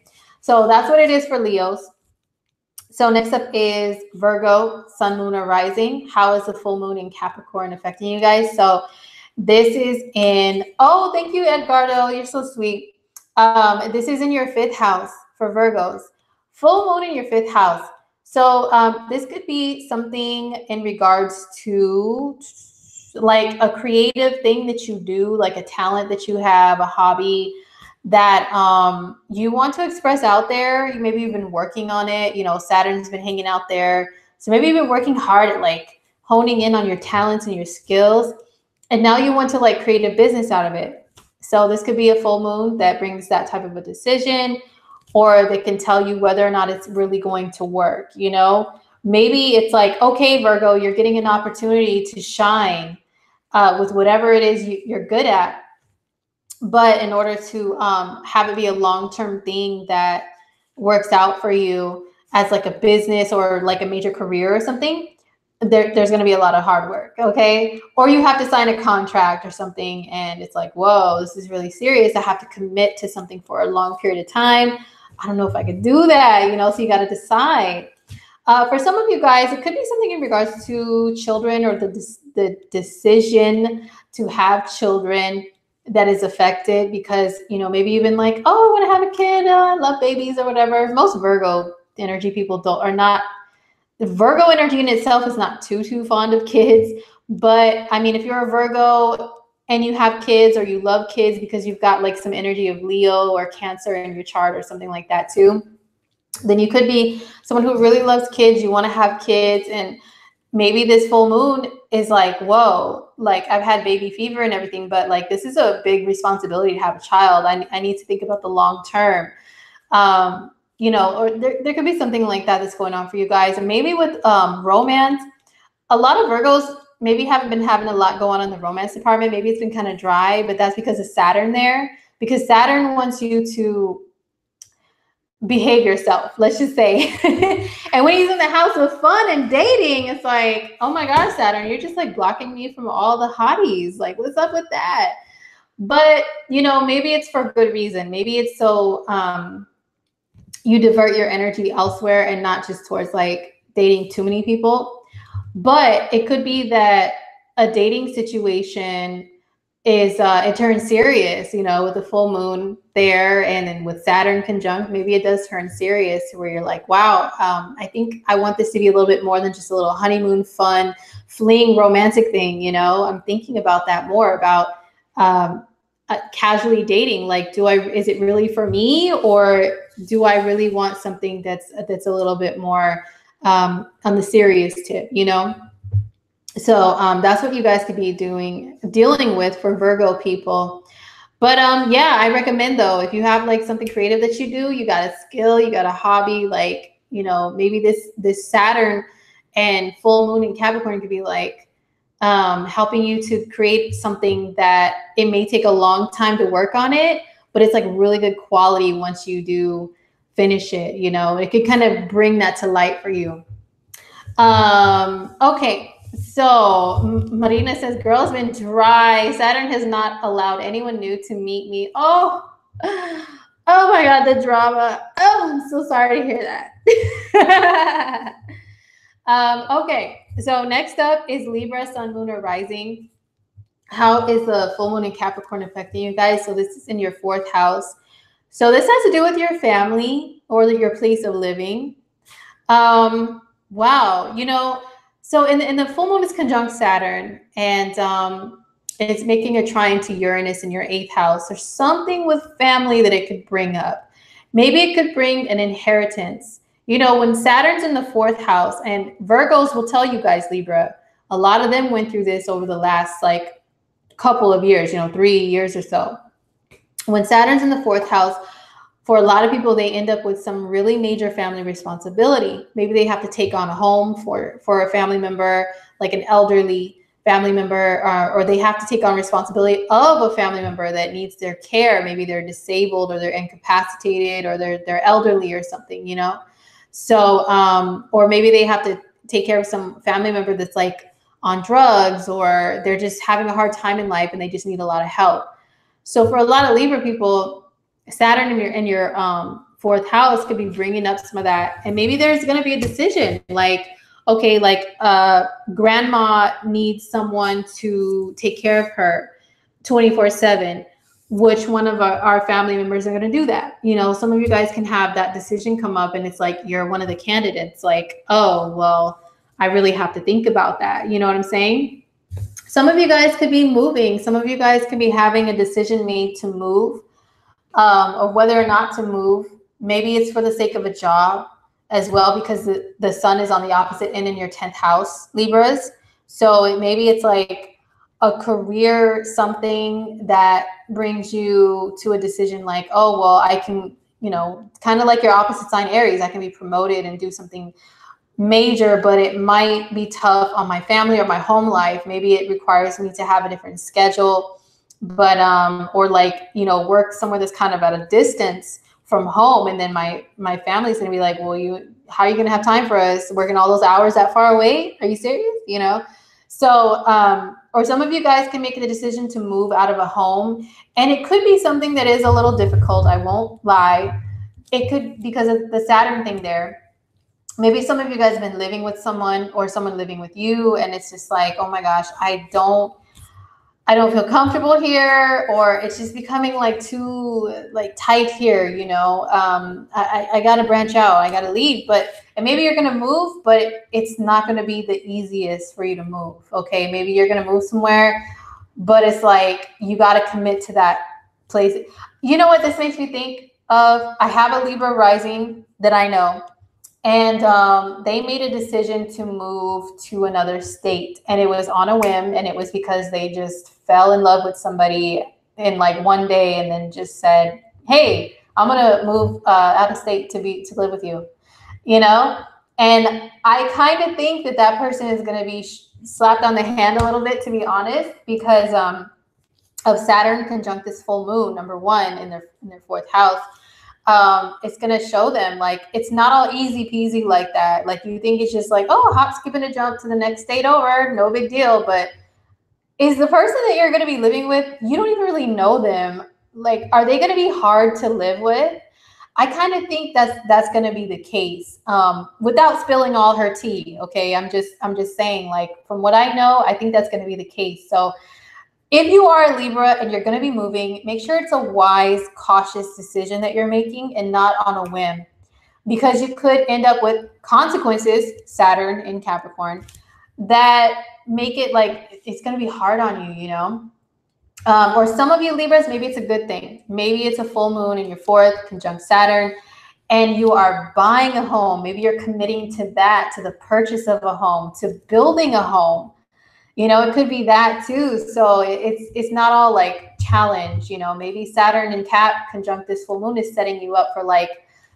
So that's what it is for Leos. So next up is Virgo, sun, moon, or rising. How is the full moon in Capricorn affecting you guys? So this is in, oh, thank you, Edgardo. You're so sweet. This is in your 5th house for Virgos. Full moon in your 5th house. So this could be something in regards to like a creative thing that you do, like a talent that you have, a hobby that you want to express out there. Maybe you've been working on it. You know, Saturn's been hanging out there. So maybe you've been working hard at like honing in on your talents and your skills. And now you want to like create a business out of it. So this could be a full moon that brings that type of a decision, or they can tell you whether or not it's really going to work. You know, maybe it's like, okay, Virgo, you're getting an opportunity to shine with whatever it is you're good at. But in order to have it be a long-term thing that works out for you as like a business or like a major career or something, there's going to be a lot of hard work. Okay. Or you have to sign a contract or something, and it's like, whoa, this is really serious. I have to commit to something for a long period of time. I don't know if I could do that, you know, so you got to decide. For some of you guys, it could be something in regards to children or the decision to have children that is affected, because, you know, maybe you've been like, oh, I want to have a kid. I love babies or whatever. Most Virgo energy people the Virgo energy in itself is not too fond of kids. But I mean, if you're a Virgo and you have kids, or you love kids because you've got like some energy of Leo or Cancer in your chart or something like that too, then you could be someone who really loves kids. You want to have kids, and maybe this full moon is like, whoa, like I've had baby fever and everything, but like this is a big responsibility to have a child. I need to think about the long term. You know, or there could be something like that that's going on for you guys. And maybe with romance, a lot of Virgos maybe haven't been having a lot going on in the romance department. Maybe it's been kind of dry, but that's because of Saturn there, because Saturn wants you to behave yourself, let's just say. And when he's in the house of fun and dating, it's like, oh my gosh, Saturn, you're just like blocking me from all the hotties. Like, what's up with that? But, you know, maybe it's for good reason. Maybe it's so you divert your energy elsewhere and not just towards like dating too many people. But it could be that a dating situation is it turns serious, you know, with the full moon there, and then with Saturn conjunct, maybe it does turn serious to where you're like, wow, I think I want this to be a little bit more than just a little honeymoon, fun, fleeing romantic thing. You know, I'm thinking about that more, about casually dating. Like, is it really for me, or do I really want something that's a little bit more on the serious tip, you know? So that's what you guys could be dealing with for Virgo people. But yeah, I recommend though, if you have like something creative that you do, you got a skill, you got a hobby, like, you know, maybe this Saturn and full moon in Capricorn could be like helping you to create something that it may take a long time to work on it, but it's like really good quality once you do finish it, you know, it could kind of bring that to light for you. Okay. So Marina says, girl's been dry. Saturn has not allowed anyone new to meet me. Oh my God, the drama. Oh, I'm so sorry to hear that. Okay. So next up is Libra, Sun, Moon, or Rising. How is the full moon in Capricorn affecting you guys? So this is in your 4th house. So this has to do with your family or your place of living. Wow. You know, so in the full moon is conjunct Saturn, and it's making a trine to Uranus in your 8th house. There's something with family that it could bring up. Maybe it could bring an inheritance. You know, when Saturn's in the 4th house, and Virgos will tell you guys, Libra, a lot of them went through this over the last like couple of years, you know, 3 years or so. When Saturn's in the 4th house, for a lot of people, they end up with some really major family responsibility. Maybe they have to take on a home for a family member, like an elderly family member, or they have to take on responsibility of a family member that needs their care. Maybe they're disabled or they're incapacitated or they're elderly or something, you know? So, or maybe they have to take care of some family member that's like on drugs, or they're just having a hard time in life and they just need a lot of help. So for a lot of Libra people, Saturn in your 4th house could be bringing up some of that. And maybe there's going to be a decision like, okay, like grandma needs someone to take care of her 24/7. Which one of our family members are going to do that? You know, some of you guys can have that decision come up and it's like, you're one of the candidates. Like, oh, well, I really have to think about that. You know what I'm saying? Some of you guys could be moving. Some of you guys could be having a decision made to move. Or whether or not to move. Maybe it's for the sake of a job as well, because the sun is on the opposite end in your 10th house, Libras. So maybe it's like a career, something that brings you to a decision like, oh, well, I can, you know, kind of like your opposite sign, Aries, I can be promoted and do something major, but it might be tough on my family or my home life. Maybe it requires me to have a different schedule. But or like, you know, work somewhere that's kind of at a distance from home, and then my family's gonna be like, well, how are you gonna have time for us working all those hours that far away? Are you serious? You know? So or some of you guys can make the decision to move out of a home, and it could be something that is a little difficult, I won't lie. It could, because of the Saturn thing there. Maybe some of you guys have been living with someone or someone living with you, and it's just like, oh my gosh, I don't feel comfortable here, or it's just becoming like too like tight here, you know. I got to branch out, I got to leave, and maybe you're going to move, but it's not going to be the easiest for you to move. Okay. Maybe you're going to move somewhere, but it's like, you got to commit to that place. You know what this makes me think of? I have a Libra rising that I know. And they made a decision to move to another state, and it was on a whim, and it was because they just fell in love with somebody in like one day, and then just said, hey, I'm gonna move out of state to live with you, you know. And I kind of think that person is going to be slapped on the hand a little bit, to be honest, because of Saturn conjunct this full moon, number 1 in their 4th house. It's going to show them like it's not all easy peasy like that. Like you think it's just like, oh, hop, skip, and a jump to the next state over, no big deal. But is the person that you're going to be living with, you don't even really know them. Like, are they going to be hard to live with? I kind of think that's going to be the case, without spilling all her tea. Okay, I'm just saying, like, from what I know, I think that's going to be the case. So if you are a Libra and you're going to be moving, make sure it's a wise, cautious decision that you're making and not on a whim, because you could end up with consequences, Saturn in Capricorn, that make it like it's going to be hard on you, you know? Or some of you Libras, maybe it's a good thing. Maybe it's a full moon in your 4th conjunct Saturn, and you are buying a home. Maybe you're committing to that, to the purchase of a home, to building a home. You know, it could be that too. So it's not all like challenge, you know. Maybe Saturn and Cap conjunct this full moon is setting you up for like,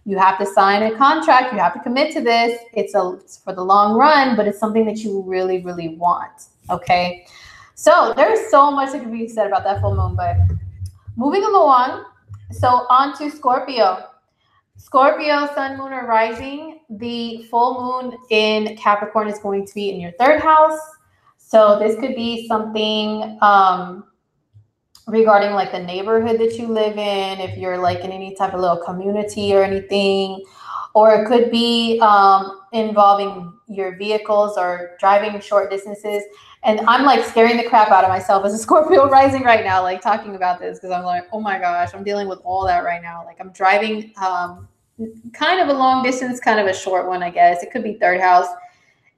you have to sign a contract, you have to commit to this. It's for the long run, but it's something that you really, really want. Okay. So there's so much that can be said about that full moon, but moving along. So on to Scorpio. Scorpio, sun, moon, or rising. The full moon in Capricorn is going to be in your third house. So this could be something regarding like the neighborhood that you live in, if you're like in any type of little community or anything, or it could be involving your vehicles or driving short distances. And I'm like scaring the crap out of myself as a Scorpio rising right now, like talking about this, because I'm like, oh my gosh, I'm dealing with all that right now. Like I'm driving kind of a long distance, kind of a short one, I guess. It could be third house.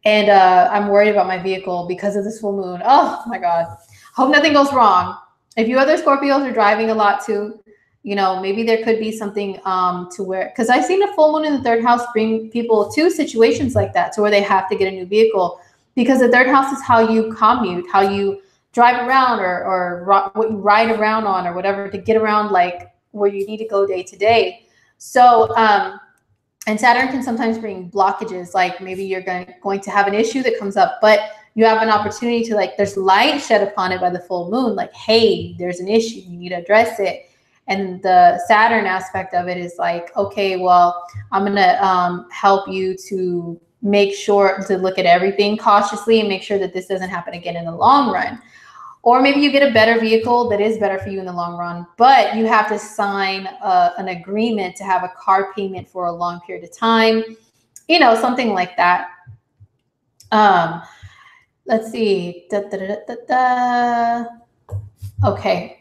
And I'm worried about my vehicle because of this full moon. Oh my God. Hope nothing goes wrong. If you other Scorpios are driving a lot too, you know, maybe there could be something to where, because I've seen a full moon in the third house bring people to situations like that, to where they have to get a new vehicle, because the third house is how you commute, how you drive around, or what you ride around on, or whatever, to get around like where you need to go day to day. So, and Saturn can sometimes bring blockages, like maybe you're going to have an issue that comes up, but you have an opportunity to, like, there's light shed upon it by the full moon, like, hey, there's an issue, you need to address it. And the Saturn aspect of it is like, okay, well, I'm going to help you to make sure to look at everything cautiously and make sure that this doesn't happen again in the long run. Or maybe you get a better vehicle that is better for you in the long run, but you have to sign an agreement to have a car payment for a long period of time, you know, something like that. Let's see. Okay.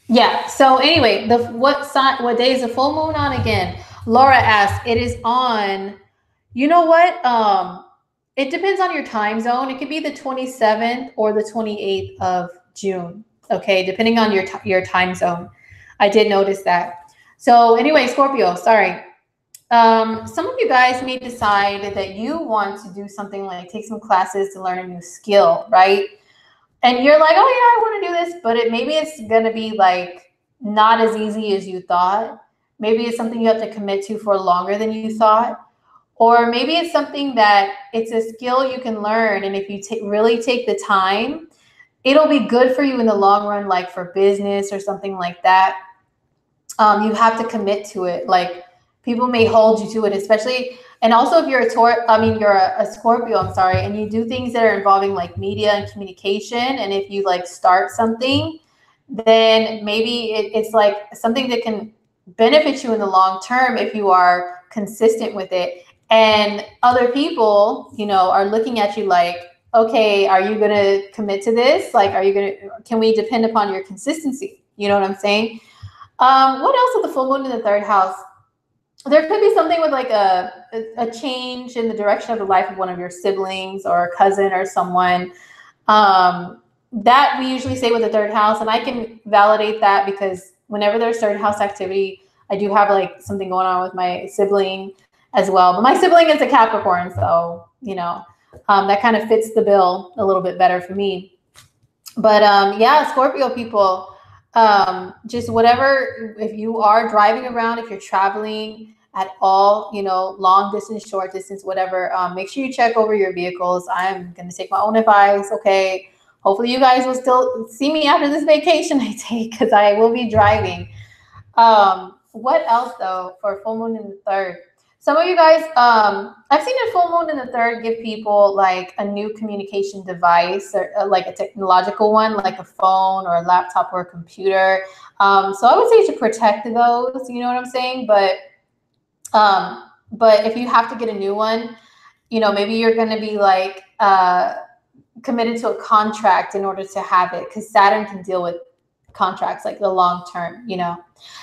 Yeah. So anyway, what day is the full moon on again? Laura asks, it is on, you know what? It depends on your time zone. It could be the 27th or the 28th of June. Okay. Depending on your time zone. I did notice that. So anyway, Scorpio, sorry. Some of you guys may decide that you want to do something like take some classes to learn a new skill, right? And you're like, oh yeah, I want to do this, but maybe it's going to be like not as easy as you thought. Maybe it's something you have to commit to for longer than you thought. Or maybe it's something that it's a skill you can learn. And if you really take the time, it'll be good for you in the long run, like for business or something like that. You have to commit to it. Like, people may hold you to it, especially, and also if you're you're a Scorpio, I'm sorry, and you do things that are involving like media and communication, and if you like start something, then maybe it's like something that can benefit you in the long term if you are consistent with it. And other people, you know, are looking at you like, okay, are you going to commit to this? Like, can we depend upon your consistency? You know what I'm saying? What else with the full moon in the third house? There could be something with like a change in the direction of the life of one of your siblings or a cousin or someone. That we usually say with the third house. And I can validate that because whenever there's third house activity, I do have like something going on with my sibling as well. But my sibling is a Capricorn, so, you know, that kind of fits the bill a little bit better for me. But yeah, Scorpio people, just whatever, if you are driving around, if you're traveling at all, you know, long distance, short distance, whatever, make sure you check over your vehicles. I'm going to take my own advice. Okay. Hopefully you guys will still see me after this vacation I take, because I will be driving. What else though for full moon in the third? Some of you guys, I've seen a full moon in the third give people like a new communication device, or like a technological one, like a phone or a laptop or a computer. So I would say to protect those, you know what I'm saying? But if you have to get a new one, you know, maybe you're going to be like committed to a contract in order to have it, because Saturn can deal with contracts, like the long term, you know.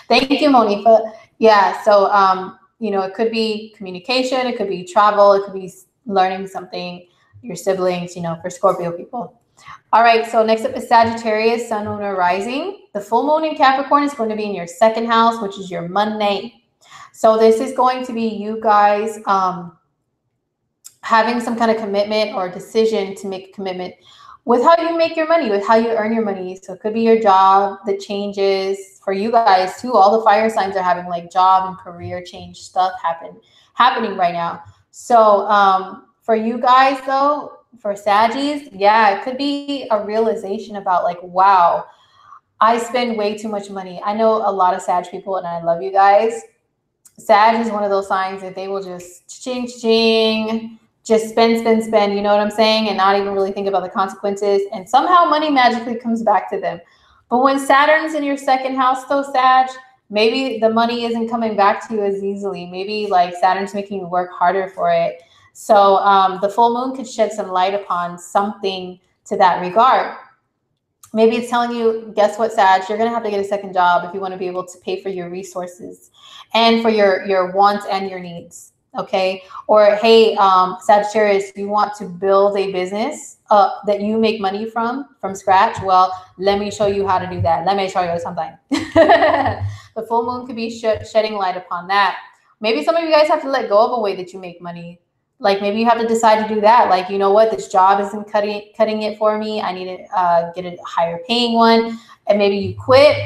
Thank you, Monifa. Yeah. So, you know, it could be communication, it could be travel, it could be learning something, your siblings, you know, for Scorpio people. All right, so next up is Sagittarius, sun, moon, or rising. The full moon in Capricorn is going to be in your second house, which is your money. So this is going to be you guys having some kind of commitment or decision to make a commitment with how you make your money, with how you earn your money. So it could be your job that changes for you guys too. All the fire signs are having like job and career change stuff happening right now. So for you guys though, for Saggies, yeah, it could be a realization about like, wow, I spend way too much money. I know a lot of Sag people and I love you guys. Sag is one of those signs that they will just ching, just spend, you know what I'm saying? And not even really think about the consequences. And somehow money magically comes back to them. But when Saturn's in your second house though, Sag, maybe the money isn't coming back to you as easily. Maybe like Saturn's making you work harder for it. So the full moon could shed some light upon something to that regard. Maybe it's telling you, guess what, Sag, you're going to have to get a second job if you want to be able to pay for your resources and for your wants and your needs. Okay. Or, hey, Sagittarius, you want to build a business that you make money from scratch? Well, let me show you how to do that. Let me show you something. The full moon could be shedding light upon that. Maybe some of you guys have to let go of a way that you make money. Like maybe you have to decide to do that. Like, you know what, this job isn't cutting it for me. I need to get a higher paying one. And maybe you quit.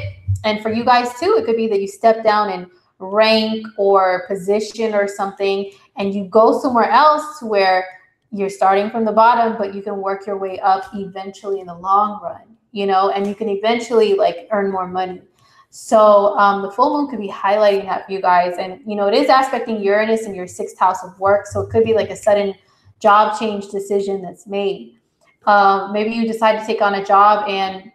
And for you guys too, it could be that you step down in rank or position or something and you go somewhere else where you're starting from the bottom, but you can work your way up eventually in the long run, you know, and you can eventually like earn more money. So the full moon could be highlighting that for you guys. And, you know, it is aspecting Uranus in your 6th house of work. So it could be like a sudden job change decision that's made. Maybe you decide to take on a job and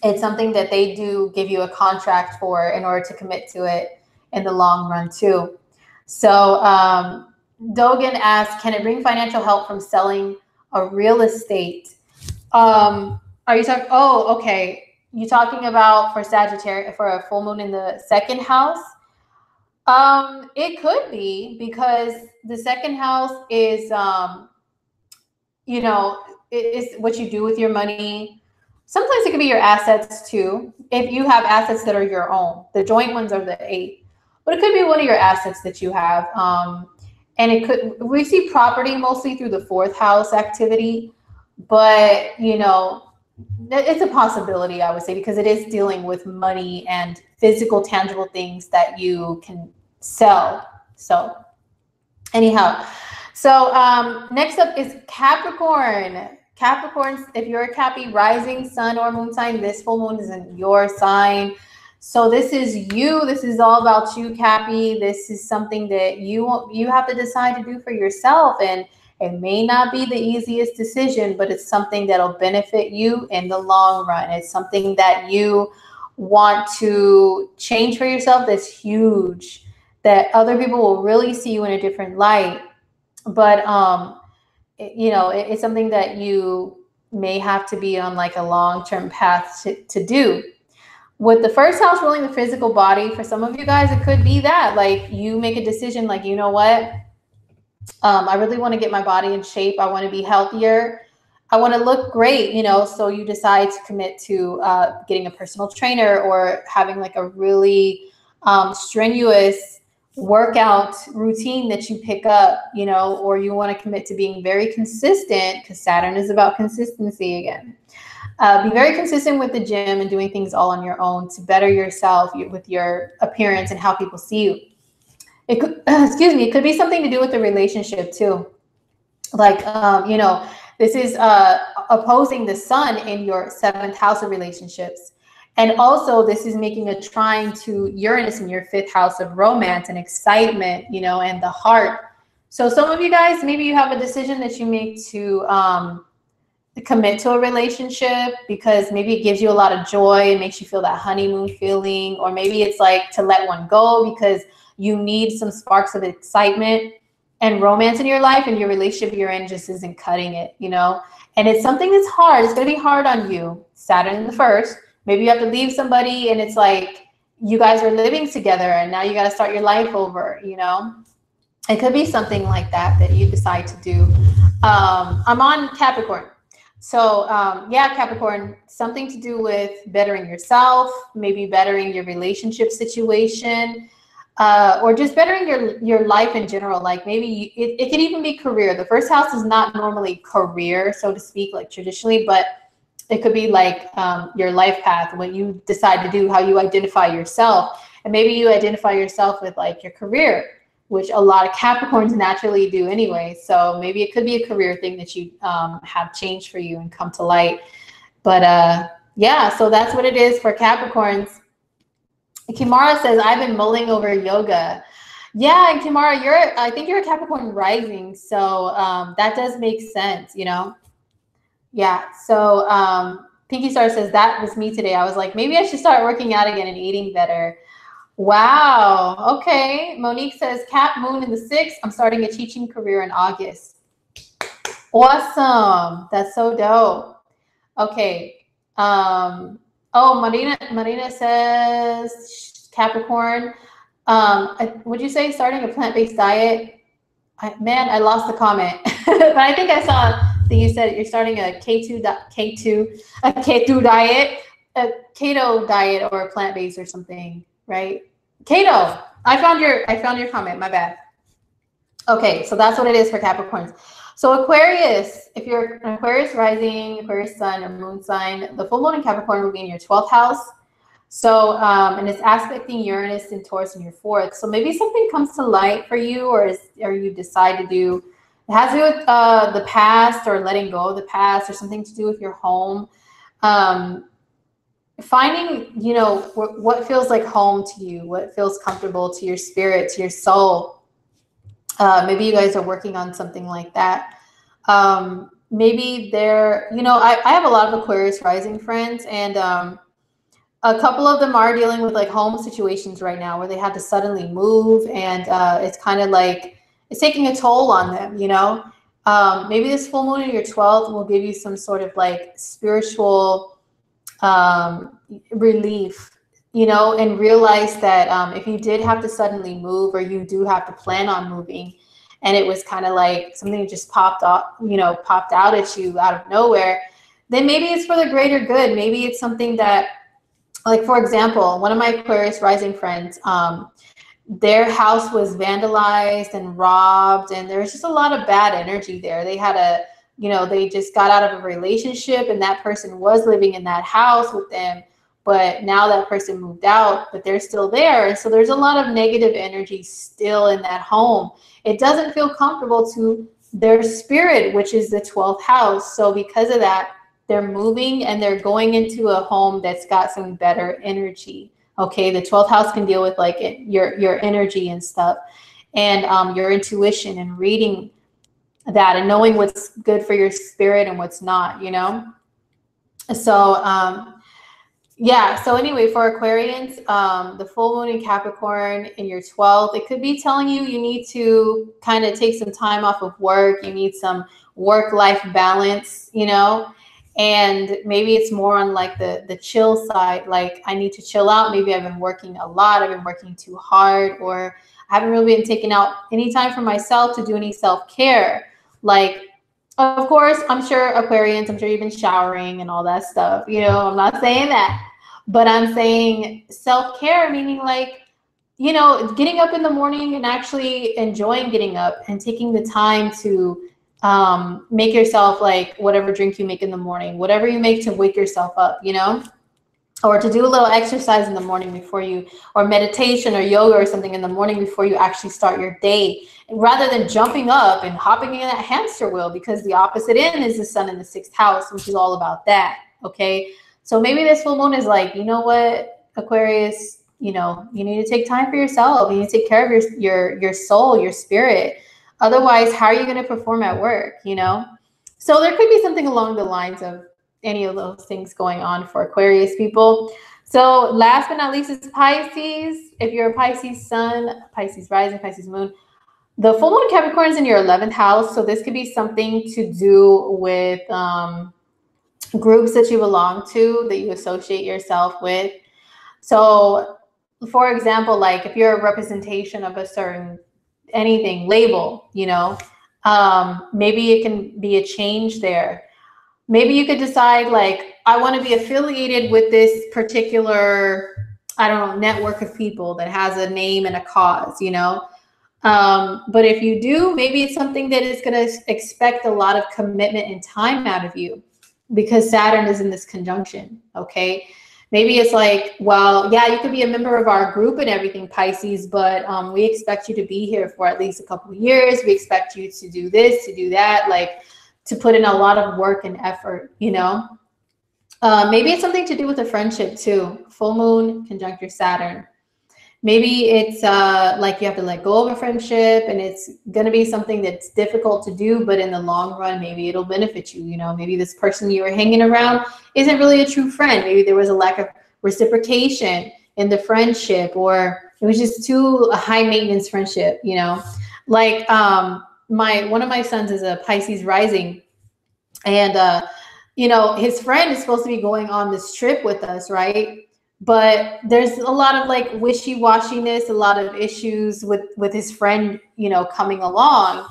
it's something that they do give you a contract for in order to commit to it in the long run too. So Dogan asks, can it bring financial help from selling a real estate? Are you talking, oh, okay. You talking about for Sagittarius, for a full moon in the 2nd house? It could be because the 2nd house is, you know, is what you do with your money. Sometimes it could be your assets too. If you have assets that are your own, the joint ones are the 8th, but it could be one of your assets that you have. And it could, we see property mostly through the 4th house activity, but you know, it's a possibility, I would say, because it is dealing with money and physical, tangible things that you can sell. So anyhow, so next up is Capricorn. Capricorns, if you're a Cappy, rising, sun, or moon sign, this full moon is in your sign. So this is you. This is all about you, Cappy. This is something that you have to decide to do for yourself. And it may not be the easiest decision, but it's something that'll benefit you in the long run. It's something that you want to change for yourself that's huge, that other people will really see you in a different light. But, you know, it's something that you may have to be on like a long-term path to do. With the 1st house ruling the physical body, for some of you guys, it could be that like you make a decision like, you know what? I really want to get my body in shape. I want to be healthier. I want to look great, you know, so you decide to commit to getting a personal trainer or having like a really strenuous workout routine that you pick up, you know, or you want to commit to being very consistent because Saturn is about consistency again. Be very consistent with the gym and doing things all on your own to better yourself with your appearance and how people see you. It could, excuse me, it could be something to do with the relationship too. Like, you know, this is opposing the sun in your 7th house of relationships. And also this is making a trine to Uranus in your 5th house of romance and excitement, you know, and the heart. So some of you guys, maybe you have a decision that you make to commit to a relationship because maybe it gives you a lot of joy and makes you feel that honeymoon feeling, or maybe it's like to let one go because you need some sparks of excitement and romance in your life, and your relationship you're in just isn't cutting it, you know? And it's something that's hard. It's going to be hard on you. Saturn in the 1st. Maybe you have to leave somebody and it's like you guys are living together and now you got to start your life over, you know? It could be something like that that you decide to do. I'm on Capricorn. So yeah, Capricorn, something to do with bettering yourself, maybe bettering your relationship situation. or just bettering your life in general. Like maybe it could even be career. The first house is not normally career, so to speak, like traditionally, but it could be like your life path, what you decide to do, how you identify yourself. And maybe you identify yourself with like your career, which a lot of Capricorns naturally do anyway. So maybe it could be a career thing that you have changed for you and come to light. But yeah, so that's what it is for Capricorns. Kimara says, I've been mulling over yoga. Yeah, and Kimara, I think you're a Capricorn rising. So that does make sense, you know? Yeah, so Pinky Star says, that was me today. I was like, maybe I should start working out again and eating better. Wow. Okay. Monique says, Cap, moon in the 6th. I'm starting a teaching career in August. Awesome. That's so dope. Okay. Oh, Marina says, Capricorn. Would you say starting a plant-based diet? Man, I lost the comment. But I think I saw that you said you're starting a keto diet, a keto diet, or a plant-based or something. Right? Keto. I found your comment. My bad. Okay, so that's what it is for Capricorns. So Aquarius, if you're an Aquarius rising, Aquarius sun, or moon sign, the full moon in Capricorn will be in your 12th house. So, and it's aspecting Uranus and Taurus in your 4th. So maybe something comes to light for you, or you decide to do. It has to do with the past, or letting go of the past, or something to do with your home. Finding, you know, what feels like home to you, what feels comfortable to your spirit, to your soul. Maybe you guys are working on something like that. Maybe they're, you know, I have a lot of Aquarius rising friends, and a couple of them are dealing with like home situations right now where they had to suddenly move, and it's kind of like it's taking a toll on them, you know. Maybe this full moon in your 12th will give you some sort of like spiritual relief, you know, and realize that if you did have to suddenly move, or you do have to plan on moving, and it was kind of like something just popped out at you out of nowhere, then maybe it's for the greater good. Maybe it's something that, like, for example, one of my Aquarius rising friends, their house was vandalized and robbed, and there was just a lot of bad energy there. They had they just got out of a relationship, and that person was living in that house with them, but now that person moved out, but they're still there. And so there's a lot of negative energy still in that home. It doesn't feel comfortable to their spirit, which is the 12th house. So because of that, they're moving, and they're going into a home that's got some better energy. Okay, the 12th house can deal with like your energy and stuff, and your intuition, and reading that, and knowing what's good for your spirit and what's not, you know. So yeah, so anyway, for Aquarians, the full moon in Capricorn in your 12th, it could be telling you need to kind of take some time off of work. You need some work-life balance, you know. And maybe it's more on like the chill side, like I need to chill out. Maybe I've been working a lot, I've been working too hard, or I haven't really been taking out any time for myself to do any self-care. Like, of course, I'm sure Aquarians, I'm sure you've been showering and all that stuff, you know. I'm not saying that, but I'm saying self-care, meaning like, you know, getting up in the morning and actually enjoying getting up and taking the time to make yourself like whatever drink you make in the morning, whatever you make to wake yourself up, you know, or to do a little exercise in the morning before you, or meditation or yoga or something in the morning before you actually start your day, rather than jumping up and hopping in that hamster wheel, because the opposite end is the sun in the 6th house, which is all about that. Okay. So maybe this full moon is like, you know what, Aquarius, you know, you need to take time for yourself. You need to take care of your soul, your spirit. Otherwise, how are you going to perform at work, you know? So there could be something along the lines of any of those things going on for Aquarius people. So last but not least is Pisces. If you're a Pisces sun, Pisces rising, Pisces moon, the full moon Capricorn is in your 11th house. So this could be something to do with groups that you belong to, that you associate yourself with. So for example, like if you're a representation of a certain anything label, you know, maybe it can be a change there. Maybe you could decide like, I want to be affiliated with this particular I don't know, network of people that has a name and a cause, you know. But if you do, maybe it's something that is going to expect a lot of commitment and time out of you because Saturn is in this conjunction, okay? Maybe it's like, well, yeah, you could be a member of our group and everything, Pisces, but we expect you to be here for at least a couple of years. We expect you to do this, to do that, like to put in a lot of work and effort, you know? Maybe it's something to do with a friendship too. Full moon conjunct your Saturn. Maybe it's like you have to let go of a friendship and it's going to be something that's difficult to do, but in the long run, maybe it'll benefit you. You know, maybe this person you were hanging around isn't really a true friend. Maybe there was a lack of reciprocation in the friendship, or it was just too a high maintenance friendship, you know. Like one of my sons is a Pisces rising, and you know, his friend is supposed to be going on this trip with us, right? But there's a lot of like wishy-washiness, a lot of issues with his friend, you know, coming along.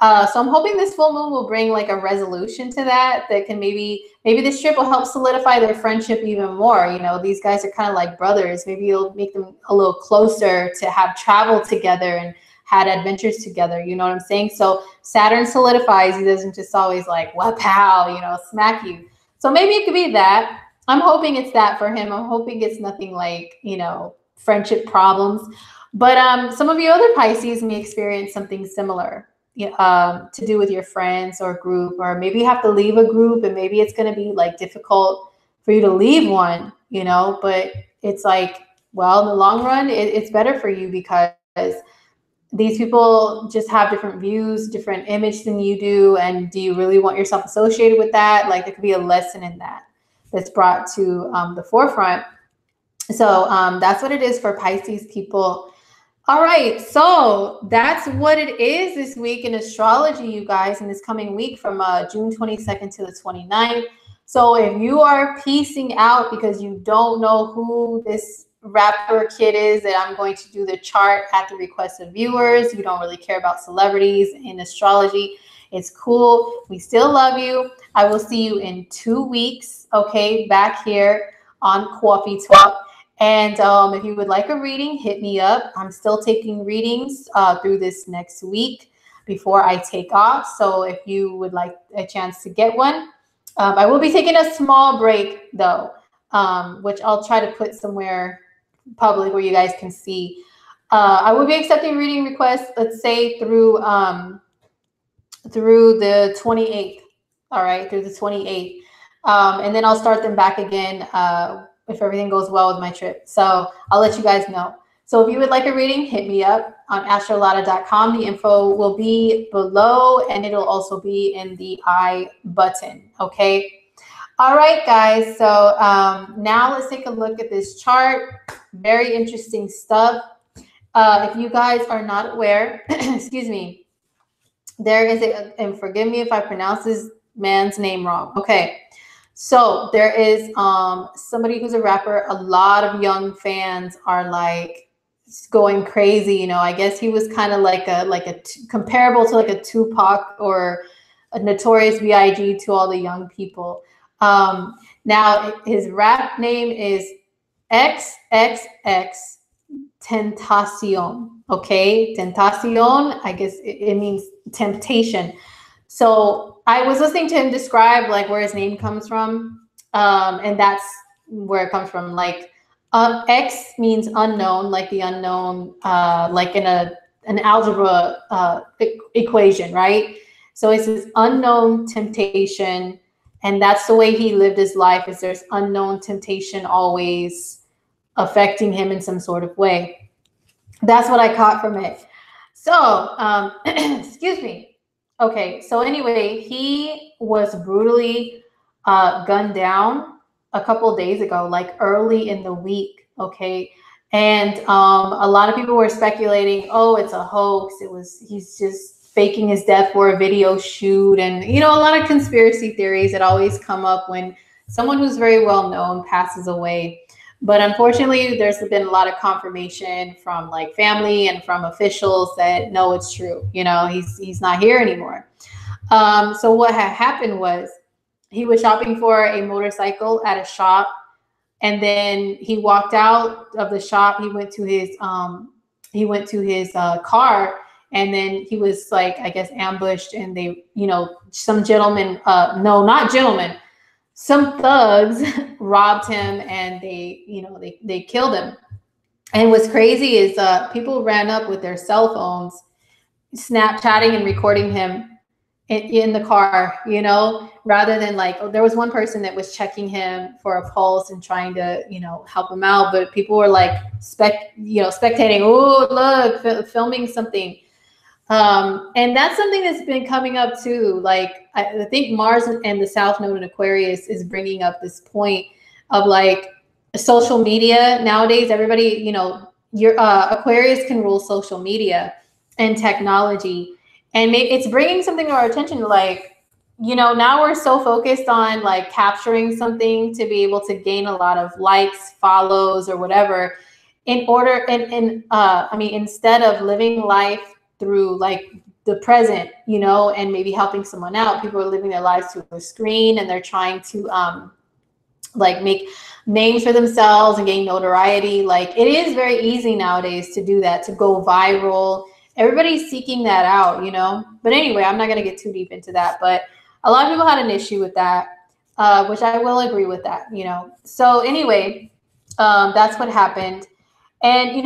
So I'm hoping this full moon will bring like a resolution to that can maybe this trip will help solidify their friendship even more. You know, these guys are kind of like brothers. Maybe it'll make them a little closer to have traveled together and had adventures together. You know what I'm saying? So Saturn solidifies. He doesn't just always like, what pal, you know, smack you. So maybe it could be that. I'm hoping it's that for him. I'm hoping it's nothing like, you know, friendship problems. But some of you other Pisces may experience something similar to do with your friends or group, or maybe you have to leave a group and maybe it's going to be like difficult for you to leave one, you know, but it's like, well, in the long run, it's better for you because these people just have different views, different image than you do. And do you really want yourself associated with that? Like there could be a lesson in that that's brought to the forefront. So that's what it is for Pisces people. All right, so that's what it is this week in astrology, you guys, in this coming week from June 22nd to the 29th. So if you are piecing out because you don't know who this rapper kid is that I'm going to do the chart at the request of viewers, you don't really care about celebrities in astrology, it's cool. We still love you. I will see you in 2 weeks, okay, back here on Coffee Talk. And if you would like a reading, hit me up. I'm still taking readings through this next week before I take off. So if you would like a chance to get one, I will be taking a small break though, which I'll try to put somewhere public where you guys can see. I will be accepting reading requests, let's say through the 28th. All right, through the 28th. And then I'll start them back again if everything goes well with my trip. So I'll let you guys know. So if you would like a reading, hit me up on astrolada.com. The info will be below and it'll also be in the I button. Okay. All right, guys. So now let's take a look at this chart. Very interesting stuff. If you guys are not aware, excuse me, there is and forgive me if I pronounce this man's name wrong. Okay. So there is somebody who's a rapper. A lot of young fans are like going crazy. You know, I guess he was kind of like comparable to like a Tupac or a Notorious B.I.G. to all the young people. Now his rap name is XXXTentacion. Okay, Tentacion. I guess it means temptation. So I was listening to him describe like where his name comes from, and that's where it comes from. Like X means unknown, like the unknown, like in an algebra equation, right? So it's this unknown temptation, and that's the way he lived his life. Is there's unknown temptation always affecting him in some sort of way. That's what I caught from it. So excuse me. Okay, so anyway, he was brutally gunned down a couple of days ago, like early in the week, okay? And a lot of people were speculating, oh, it's a hoax. He's just faking his death for a video shoot. And, you know, a lot of conspiracy theories that always come up when someone who's very well known passes away. But unfortunately, there's been a lot of confirmation from like family and from officials that no, it's true. You know, he's not here anymore. So what had happened was he was shopping for a motorcycle at a shop And then he walked out of the shop. He went to his car, and then he was like, I guess, ambushed, and they, some gentlemen, no, not gentlemen, some thugs robbed him, and they killed him. And what's crazy is people ran up with their cell phones, Snapchatting and recording him in the car, rather than like, there was one person that was checking him for a pulse and trying to, help him out. But people were like, spectating, oh, look, filming something. And that's something that's been coming up too. Like, I think Mars and the South Node in Aquarius is bringing up this point of like social media. Nowadays, everybody, your Aquarius can rule social media and technology. And it's bringing something to our attention, like, now we're so focused on like capturing something to be able to gain a lot of likes, follows, or whatever, instead of living life through like the present, and maybe helping someone out. People are living their lives through a screen, and they're trying to like make names for themselves and gain notoriety. Like, it is very easy nowadays to do that, to go viral. Everybody's seeking that out, But anyway, I'm not going to get too deep into that. But a lot of people had an issue with that, which I will agree with that, So anyway, that's what happened. And,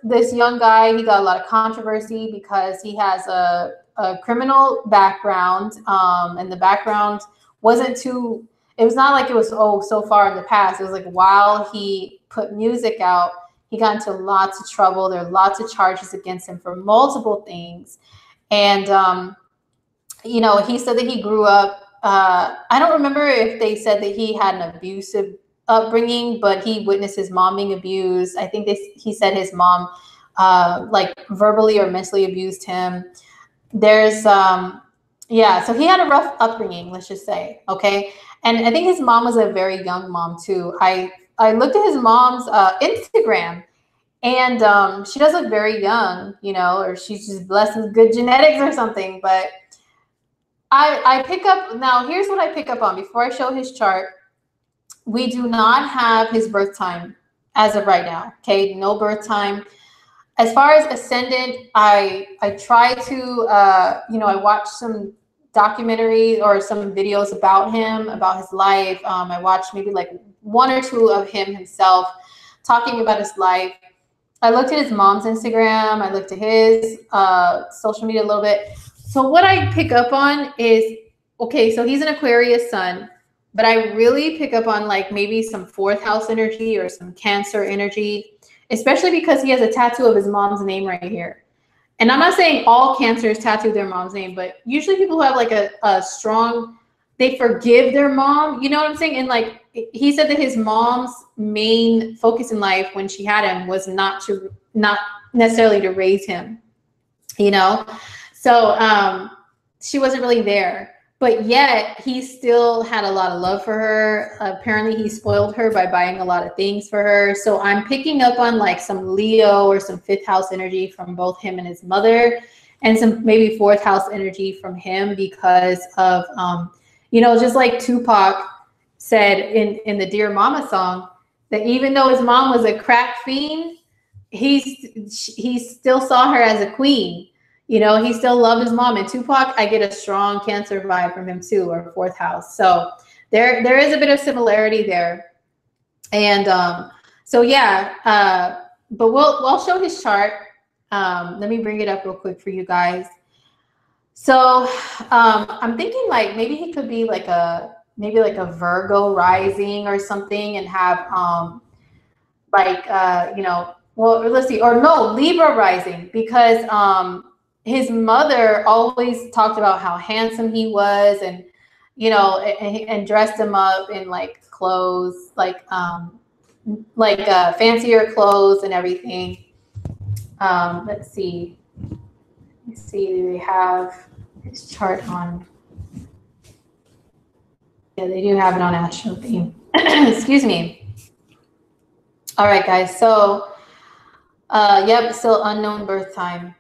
this young guy, he got a lot of controversy because he has a criminal background, and the background wasn't too, it was not like it was, so far in the past. It was like while he put music out, he got into lots of trouble. There are lots of charges against him for multiple things. And, he said that he grew up, I don't remember if they said that he had an abusive upbringing, but he witnessed his mom being abused. I think he said his mom, like verbally or mentally abused him. There's, so he had a rough upbringing, let's just say. Okay. And I think his mom was a very young mom too. I looked at his mom's Instagram, and she does look very young, or she's just blessed with good genetics or something. But I pick up, now here's what I pick up on before I show his chart. We do not have his birth time as of right now. Okay, no birth time. As far as ascendant, I try to, I watch some documentary or some videos about him, about his life. I watched maybe like one or two of him himself talking about his life. I looked at his mom's Instagram. I looked at his social media a little bit. So what I pick up on is, okay, so he's an Aquarius sun, but I really pick up on like maybe some fourth house energy or some Cancer energy, especially because he has a tattoo of his mom's name right here. And I'm not saying all Cancers tattoo their mom's name, but usually people who have like a strong, they forgive their mom. You know what I'm saying? And like, he said that his mom's main focus in life when she had him was not necessarily to raise him, So she wasn't really there. But yet he still had a lot of love for her. Apparently he spoiled her by buying a lot of things for her. So I'm picking up on like some Leo or some fifth house energy from both him and his mother, and some maybe fourth house energy from him because of, just like Tupac said in the Dear Mama song, that even though his mom was a crack fiend, he still saw her as a queen. He still loved his mom. And Tupac, I get a strong Cancer vibe from him too, or fourth house. So there is a bit of similarity there. And but we'll show his chart. Let me bring it up real quick for you guys. So I'm thinking like maybe he could be like a Virgo rising or something, and have let's see, or no, Libra rising, because his mother always talked about how handsome he was, and and dressed him up in like clothes, like fancier clothes and everything. Let's see. Do they have his chart on? Yeah, they do have it on Astro Theme. Excuse me. All right, guys. So, still unknown birth time.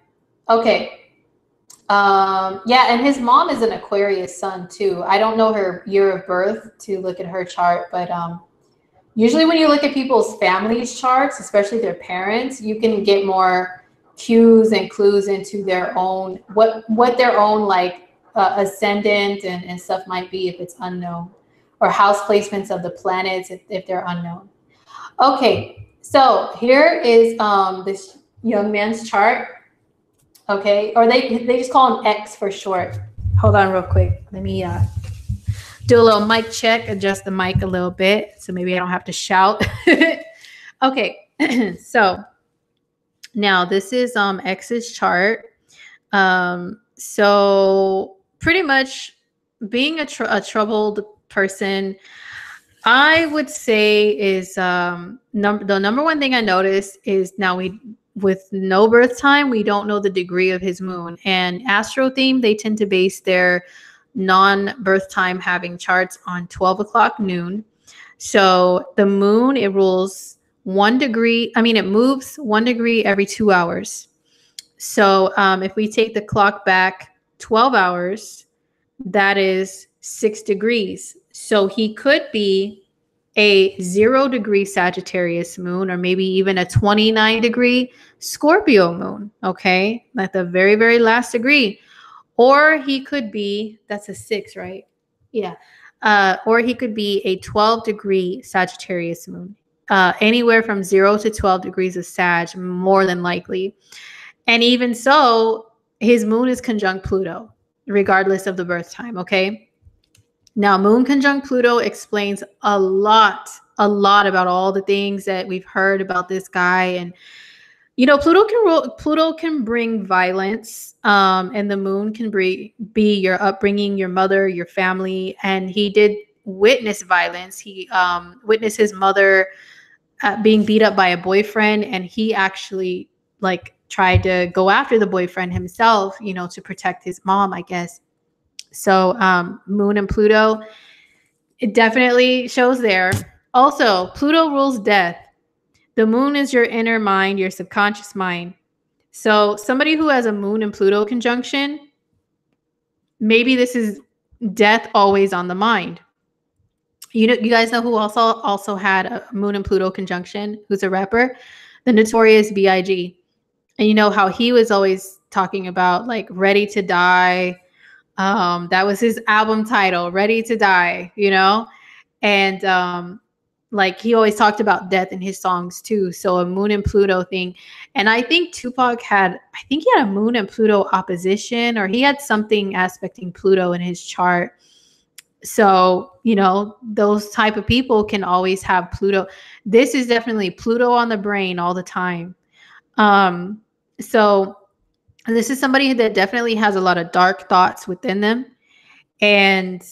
Okay. And his mom is an Aquarius sun too. I don't know her year of birth to look at her chart, but Usually when you look at people's families charts, especially their parents, you can get more cues and clues into their own, what their own like ascendant and stuff might be if it's unknown, or house placements of the planets if they're unknown. Okay, so here is this young man's chart. Okay, or they just call him X for short. Hold on real quick. Let me do a little mic check, adjust the mic a little bit so maybe I don't have to shout. Okay, so now this is X's chart. So pretty much being a troubled person, I would say is the number one thing I noticed is now with no birth time, we don't know the degree of his moon. And astro theme, they tend to base their non-birth time having charts on 12 o'clock noon. So the moon, it rules 1 degree. I mean, it moves 1 degree every 2 hours. So if we take the clock back 12 hours, that is 6 degrees. So he could be a 0 degree Sagittarius moon, or maybe even a 29 degree Scorpio moon. Okay. At the very, very last degree. Or he could be, that's a 6, right? Yeah. Or he could be a 12 degree Sagittarius moon. Anywhere from 0 to 12 degrees of Sag, more than likely. And even so, his moon is conjunct Pluto, regardless of the birth time. Okay. Now, moon conjunct Pluto explains a lot about all the things that we've heard about this guy. And, you know, Pluto can bring violence, and the moon can be your upbringing, your mother, your family. And he did witness violence. He witnessed his mother being beat up by a boyfriend, and he actually like tried to go after the boyfriend himself, you know, to protect his mom, I guess. So moon and Pluto, it definitely shows there. Also, Pluto rules death. The moon is your inner mind, your subconscious mind. So somebody who has a moon and Pluto conjunction, maybe this is death always on the mind. You know, you guys know who also had a moon and Pluto conjunction, who's a rapper? The Notorious B.I.G. And you know how he was always talking about like Ready to Die. That was his album title, Ready to Die, you know? And like he always talked about death in his songs too. So a moon and Pluto thing. And I think Tupac had a moon and Pluto opposition, or he had something aspecting Pluto in his chart. So, you know, those type of people can always have Pluto. This is definitely Pluto on the brain all the time. So this is somebody that definitely has a lot of dark thoughts within them. And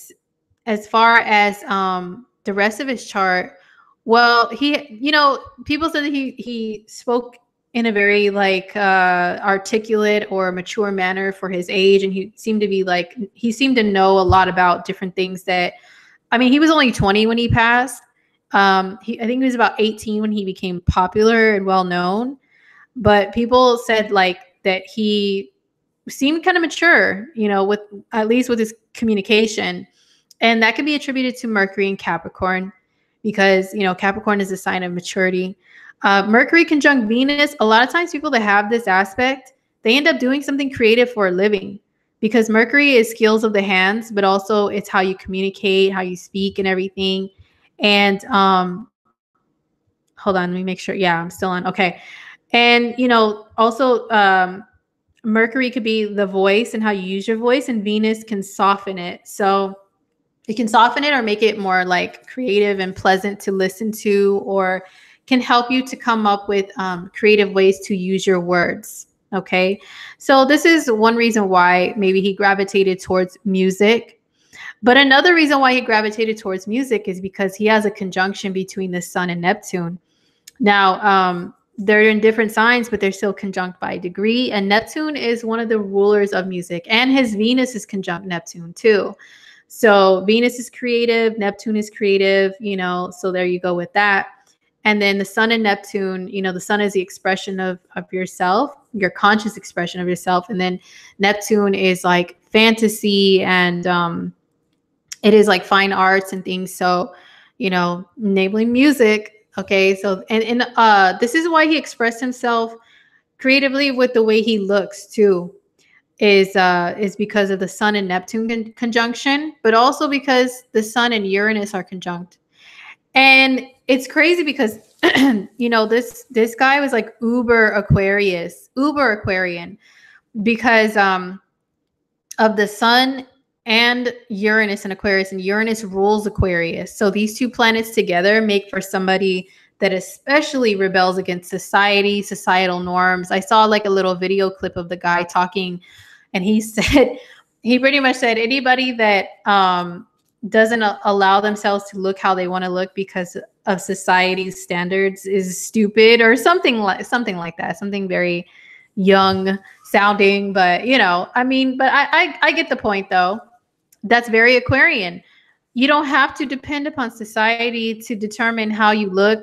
as far as the rest of his chart, well, he, you know, people said that he spoke in a very like articulate or mature manner for his age. And he seemed to know a lot about different things that, I mean, he was only 20 when he passed. I think he was about 18 when he became popular and well known. But people said like that he seemed kind of mature, you know, with at least with his communication. And that can be attributed to Mercury and Capricorn, because, you know, Capricorn is a sign of maturity. Mercury conjunct Venus, a lot of times people that have this aspect, they end up doing something creative for a living, because Mercury is skills of the hands, but also it's how you communicate, how you speak and everything. And hold on, let me make sure. Yeah, I'm still on. Okay. And, you know, also Mercury could be the voice and how you use your voice, and Venus can soften it. So it can soften it or make it more like creative and pleasant to listen to, or can help you to come up with creative ways to use your words. Okay. So this is one reason why maybe he gravitated towards music. But another reason why he gravitated towards music is because he has a conjunction between the Sun and Neptune. Now, they're in different signs, but they're still conjunct by degree. And Neptune is one of the rulers of music, and his Venus is conjunct Neptune too. So Venus is creative, Neptune is creative, you know, so there you go with that. And then the Sun and Neptune, you know, the Sun is the expression of yourself, your conscious expression of yourself. And then Neptune is like fantasy, and it is like fine arts and things. So, enabling music. Okay. So, and this is why he expressed himself creatively with the way he looks too, is because of the Sun and Neptune conjunction, but also because the Sun and Uranus are conjunct. And it's crazy because this guy was like uber Aquarian, because of the Sun and Uranus in Aquarius, and Uranus rules Aquarius. So these two planets together make for somebody that especially rebels against society, societal norms. I saw like a little video clip of the guy talking, and he pretty much said anybody that doesn't allow themselves to look how they want to look because of society's standards is stupid, or something like that. Something very young sounding, but but I get the point though. That's very Aquarian. You don't have to depend upon society to determine how you look,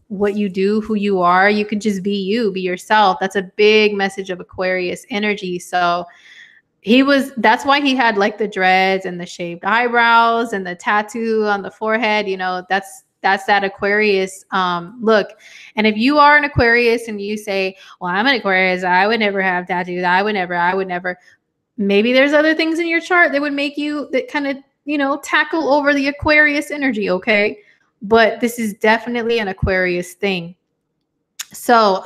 what you do, who you are. You can just be you, be yourself. That's a big message of Aquarius energy. So that's why he had like the dreads and the shaved eyebrows and the tattoo on the forehead. That's that Aquarius look. And if you are an Aquarius and you say, well, I'm an Aquarius, I would never have tattoos, I would never, maybe there's other things in your chart that would make you, that kind of, tackle over the Aquarius energy. Okay. But this is definitely an Aquarius thing. So,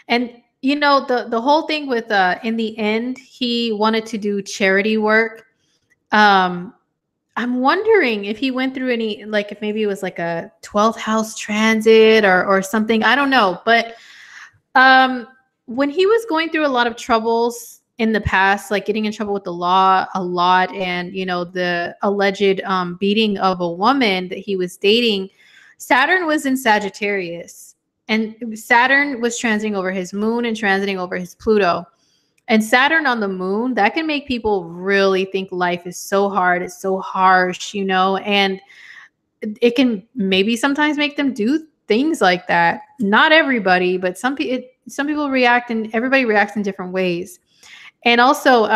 and the whole thing with, in the end, he wanted to do charity work. I'm wondering if he went through any, like if maybe it was like a 12th house transit or something. I don't know. But when he was going through a lot of troubles in the past, like getting in trouble with the law a lot, and the alleged beating of a woman that he was dating, Saturn was in Sagittarius, and Saturn was transiting over his moon and transiting over his Pluto. And Saturn on the moon, that can make people really think life is so hard, it's so harsh, and it can maybe sometimes make them do things like that. Not everybody, but some people react, and everybody reacts in different ways. And also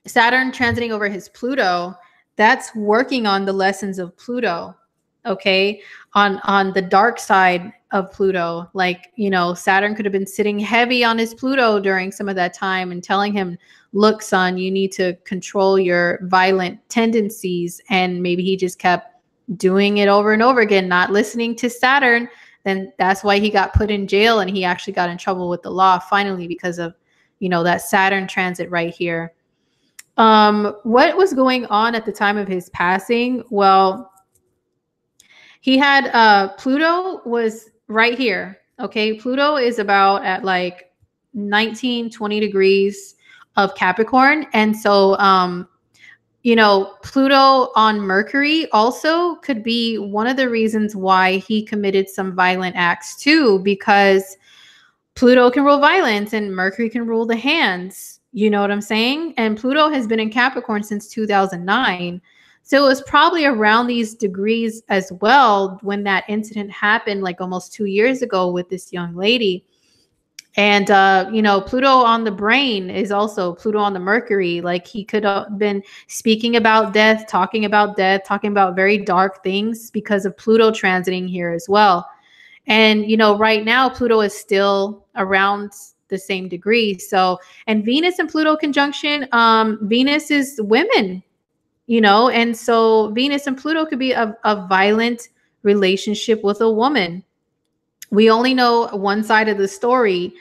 Saturn transiting over his Pluto, that's working on the lessons of Pluto. Okay. On the dark side of Pluto, like, Saturn could have been sitting heavy on his Pluto during some of that time and telling him, look, son, you need to control your violent tendencies. And maybe he just kept doing it over and over again, not listening to Saturn. Then that's why he got put in jail, and he actually got in trouble with the law finally because of, that Saturn transit right here. What was going on at the time of his passing? Well, he had Pluto was right here. Okay. Pluto is about at like 19, 20 degrees of Capricorn. And so, Pluto on Mercury also could be one of the reasons why he committed some violent acts too, because Pluto can rule violence and Mercury can rule the hands. You know what I'm saying? And Pluto has been in Capricorn since 2009. So it was probably around these degrees as well when that incident happened, like almost 2 years ago with this young lady. And, Pluto on the brain is also Pluto on the Mercury. Like he could have been speaking about death, talking about very dark things because of Pluto transiting here as well. And, right now Pluto is still around the same degree. So, and Venus and Pluto conjunction, Venus is women, and so Venus and Pluto could be a violent relationship with a woman. We only know one side of the story,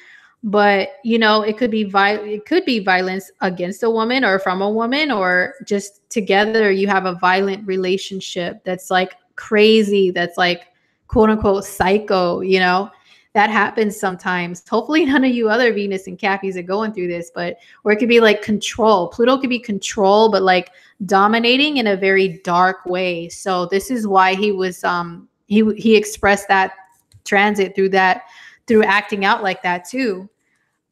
but it could be violence against a woman or from a woman, or just together you have a violent relationship that's like crazy, that's like quote unquote psycho, that happens sometimes. Hopefully none of you other Venus and Cappies are going through this, but or it could be like control. Pluto could be control, but like dominating in a very dark way. So this is why he was he expressed that transit through acting out like that too.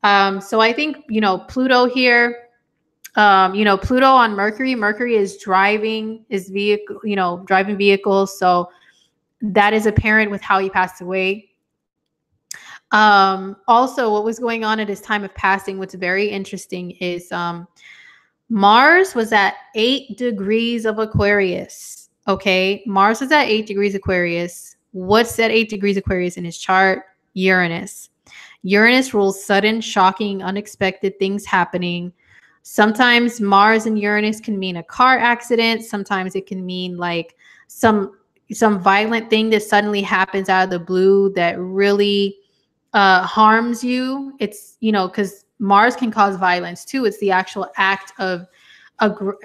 So I think Pluto here, Pluto on Mercury is driving vehicles. So that is apparent with how he passed away. Also, what was going on at his time of passing, what's very interesting is Mars was at 8 degrees of Aquarius. Okay, Mars is at 8 degrees Aquarius. What's at 8 degrees Aquarius in his chart? Uranus. Uranus rules sudden, shocking, unexpected things happening. Sometimes Mars and Uranus can mean a car accident. Sometimes it can mean like some violent thing that suddenly happens out of the blue that really harms you. It's, you know, because Mars can cause violence too. It's the actual act of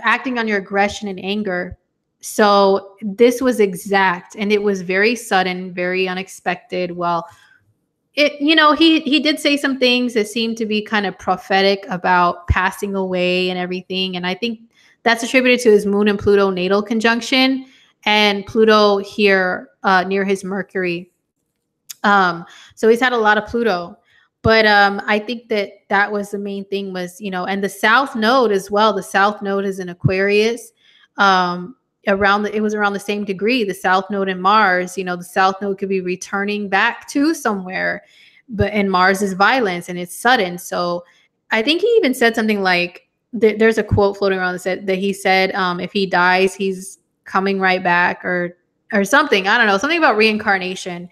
acting on your aggression and anger. So this was exact, and it was very sudden, very unexpected. Well, it, you know, he did say some things that seemed to be kind of prophetic about passing away and everything, and I think that's attributed to his Moon and Pluto natal conjunction, and Pluto here near his Mercury. So he's had a lot of Pluto, but I think that was the main thing was, you know, and the South Node as well. The South Node is in Aquarius. It was around the same degree. The South Node in Mars, you know, the South Node could be returning back to somewhere, but in Mars is violence and it's sudden. So I think he even said something like, there's a quote floating around that he said, if he dies, he's coming right back, or something. I don't know, something about reincarnation.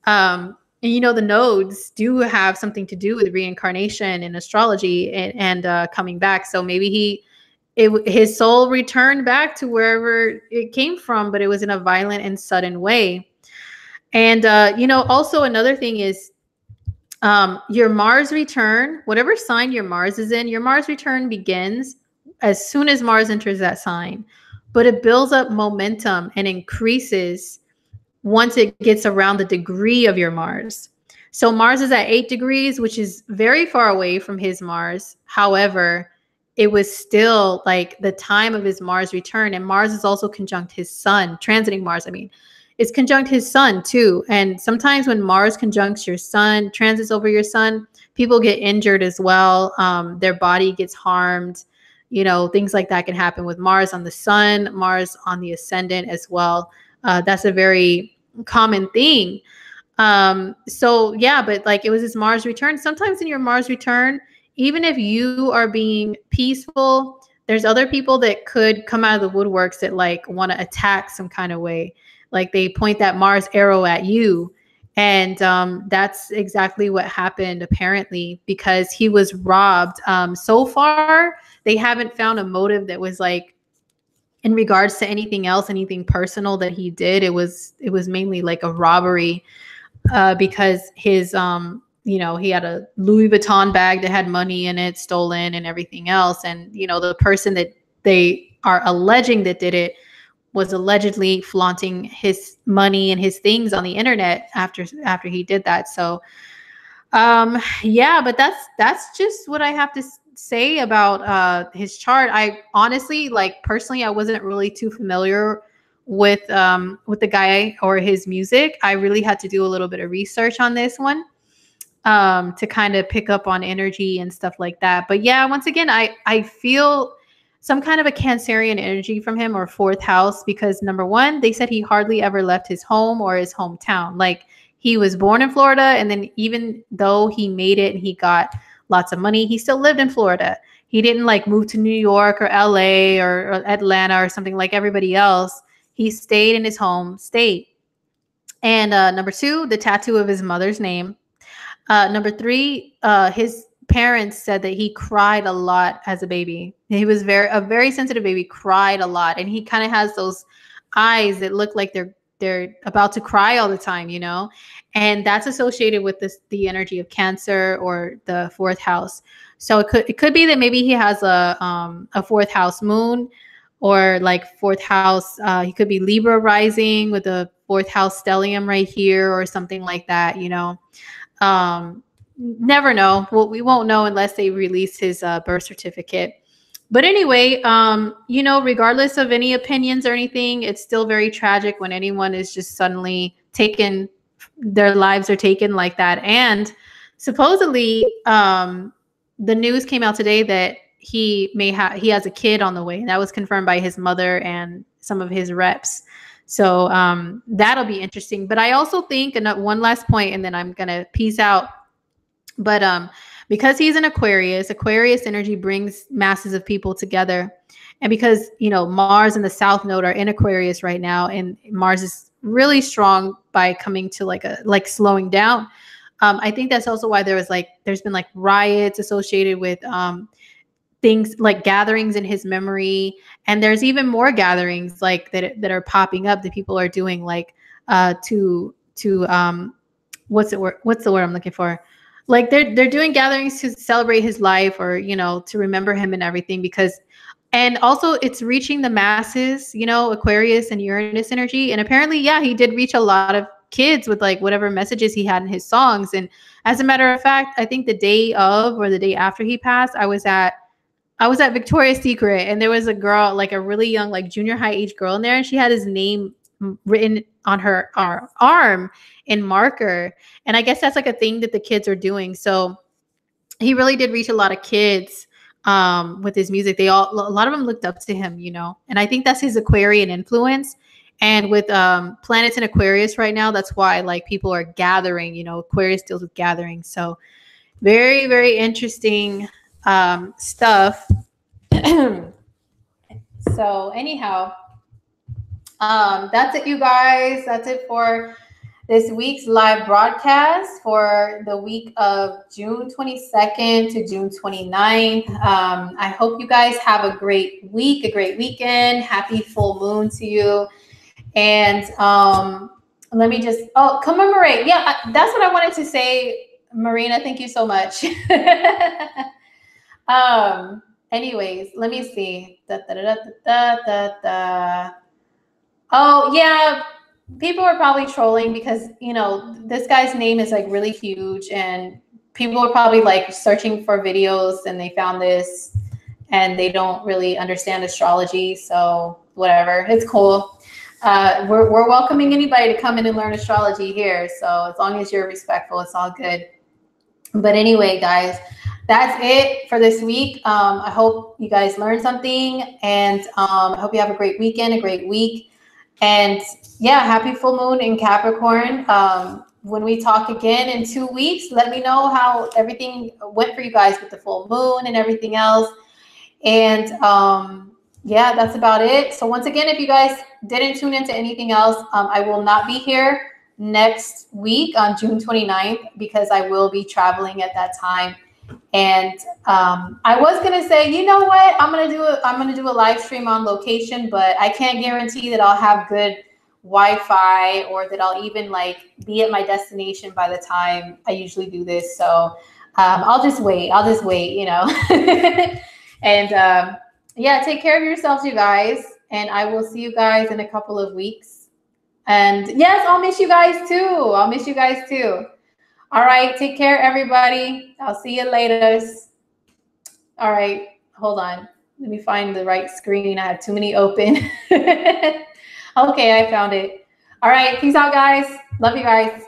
And you know, the nodes do have something to do with reincarnation in astrology and coming back. So maybe his soul returned back to wherever it came from, but it was in a violent and sudden way. And you know, also another thing is your Mars return, whatever sign your Mars is in, your Mars return begins as soon as Mars enters that sign, but it builds up momentum and increases once it gets around the degree of your Mars. So Mars is at 8 degrees, which is very far away from his Mars. However, it was still like the time of his Mars return. And Mars is also conjunct his sun, transiting Mars. I mean, it's conjunct his sun too. And sometimes when Mars conjuncts your sun, transits over your sun, people get injured as well. Their body gets harmed. You know, things like that can happen with Mars on the sun, Mars on the ascendant as well. That's a very common thing. So yeah, but like it was his Mars return. Sometimes in your Mars return, even if you are being peaceful, there's other people that could come out of the woodworks that like want to attack some kind of way. Like they point that Mars arrow at you. And that's exactly what happened apparently, because he was robbed. So far, they haven't found a motive that was like in regards to anything else, anything personal that he did. It was mainly like a robbery, because his you know, he had a Louis Vuitton bag that had money in it stolen and everything else. And you know, the person that they are alleging that did it was allegedly flaunting his money and his things on the internet after he did that. So yeah, but that's just what I have to say about his chart. I honestly, like personally, I wasn't really too familiar with the guy or his music. I really had to do a little bit of research on this one to kind of pick up on energy and stuff like that. But yeah, once again, I feel some kind of a Cancerian energy from him, or fourth house, because number one, they said he hardly ever left his home or his hometown. Like he was born in Florida, and then even though he made it and he got lots of money, he still lived in Florida. He didn't like move to New York or LA or Atlanta or something like everybody else. He stayed in his home state. And number two, the tattoo of his mother's name. Number three, his parents said that he cried a lot as a baby. He was a very sensitive baby, cried a lot. And he kind of has those eyes that look like they're about to cry all the time, you know? And that's associated with the energy of Cancer or the fourth house. So it could be that maybe he has a fourth house moon, or like fourth house. He could be Libra rising with a fourth house stellium right here or something like that, you know? Never know. Well, we won't know unless they release his birth certificate. But anyway, you know, regardless of any opinions or anything, it's still very tragic when anyone is just suddenly taken, their lives are taken like that. And supposedly, the news came out today that he has a kid on the way, and that was confirmed by his mother and some of his reps. So that'll be interesting. But I also think, and one last point, and then I'm gonna peace out. But because he's an Aquarius, Aquarius energy brings masses of people together. And because, you know, Mars and the South Node are in Aquarius right now, and Mars is really strong by coming to like slowing down. I think that's also why there's been like riots associated with things like gatherings in his memory. And there's even more gatherings like that are popping up that people are doing, like to what's the word I'm looking for? Like they're doing gatherings to celebrate his life, or, you know, to remember him and everything, because, and also it's reaching the masses, you know, Aquarius and Uranus energy. And apparently, yeah, he did reach a lot of kids with like whatever messages he had in his songs. And as a matter of fact, I think the day of or the day after he passed, I was at Victoria's Secret, and there was a girl, like a really young, like junior high age girl in there, and she had his name written on her arm in marker. And I guess that's like a thing that the kids are doing. So he really did reach a lot of kids with his music. A lot of them looked up to him, you know, and I think that's his Aquarian influence. And with planets in Aquarius right now, that's why like people are gathering, you know, Aquarius deals with gathering. So very, very interesting stuff. So anyhow, that's it, you guys. That's it for this week's live broadcast for the week of June 22nd to June 29th. I hope you guys have a great week, a great weekend. Happy full moon to you. And let me just, commemorate. Yeah, that's what I wanted to say, Marina. Thank you so much. Anyways, let me see. Oh, yeah. People are probably trolling because, you know, this guy's name is like really huge, and people are probably like searching for videos and they found this and they don't really understand astrology. So whatever, it's cool. We're welcoming anybody to come in and learn astrology here. So as long as you're respectful, it's all good. But anyway, guys, that's it for this week. I hope you guys learned something, and I hope you have a great weekend, a great week. And yeah, happy full moon in Capricorn. When we talk again in 2 weeks, let me know how everything went for you guys with the full moon and everything else. And yeah, that's about it. So once again, if you guys didn't tune into anything else, I will not be here next week on June 29th because I will be traveling at that time. And I was gonna say, you know what, I'm gonna do a live stream on location, but I can't guarantee that I'll have good Wi-Fi or that I'll even like be at my destination by the time I usually do this. So I'll just wait, you know. And yeah, take care of yourselves, you guys, and I will see you guys in a couple of weeks. And yes, I'll miss you guys too. All right, take care, everybody. I'll see you later. All right, hold on. Let me find the right screen. I have too many open. Okay, I found it. All right, peace out, guys. Love you guys.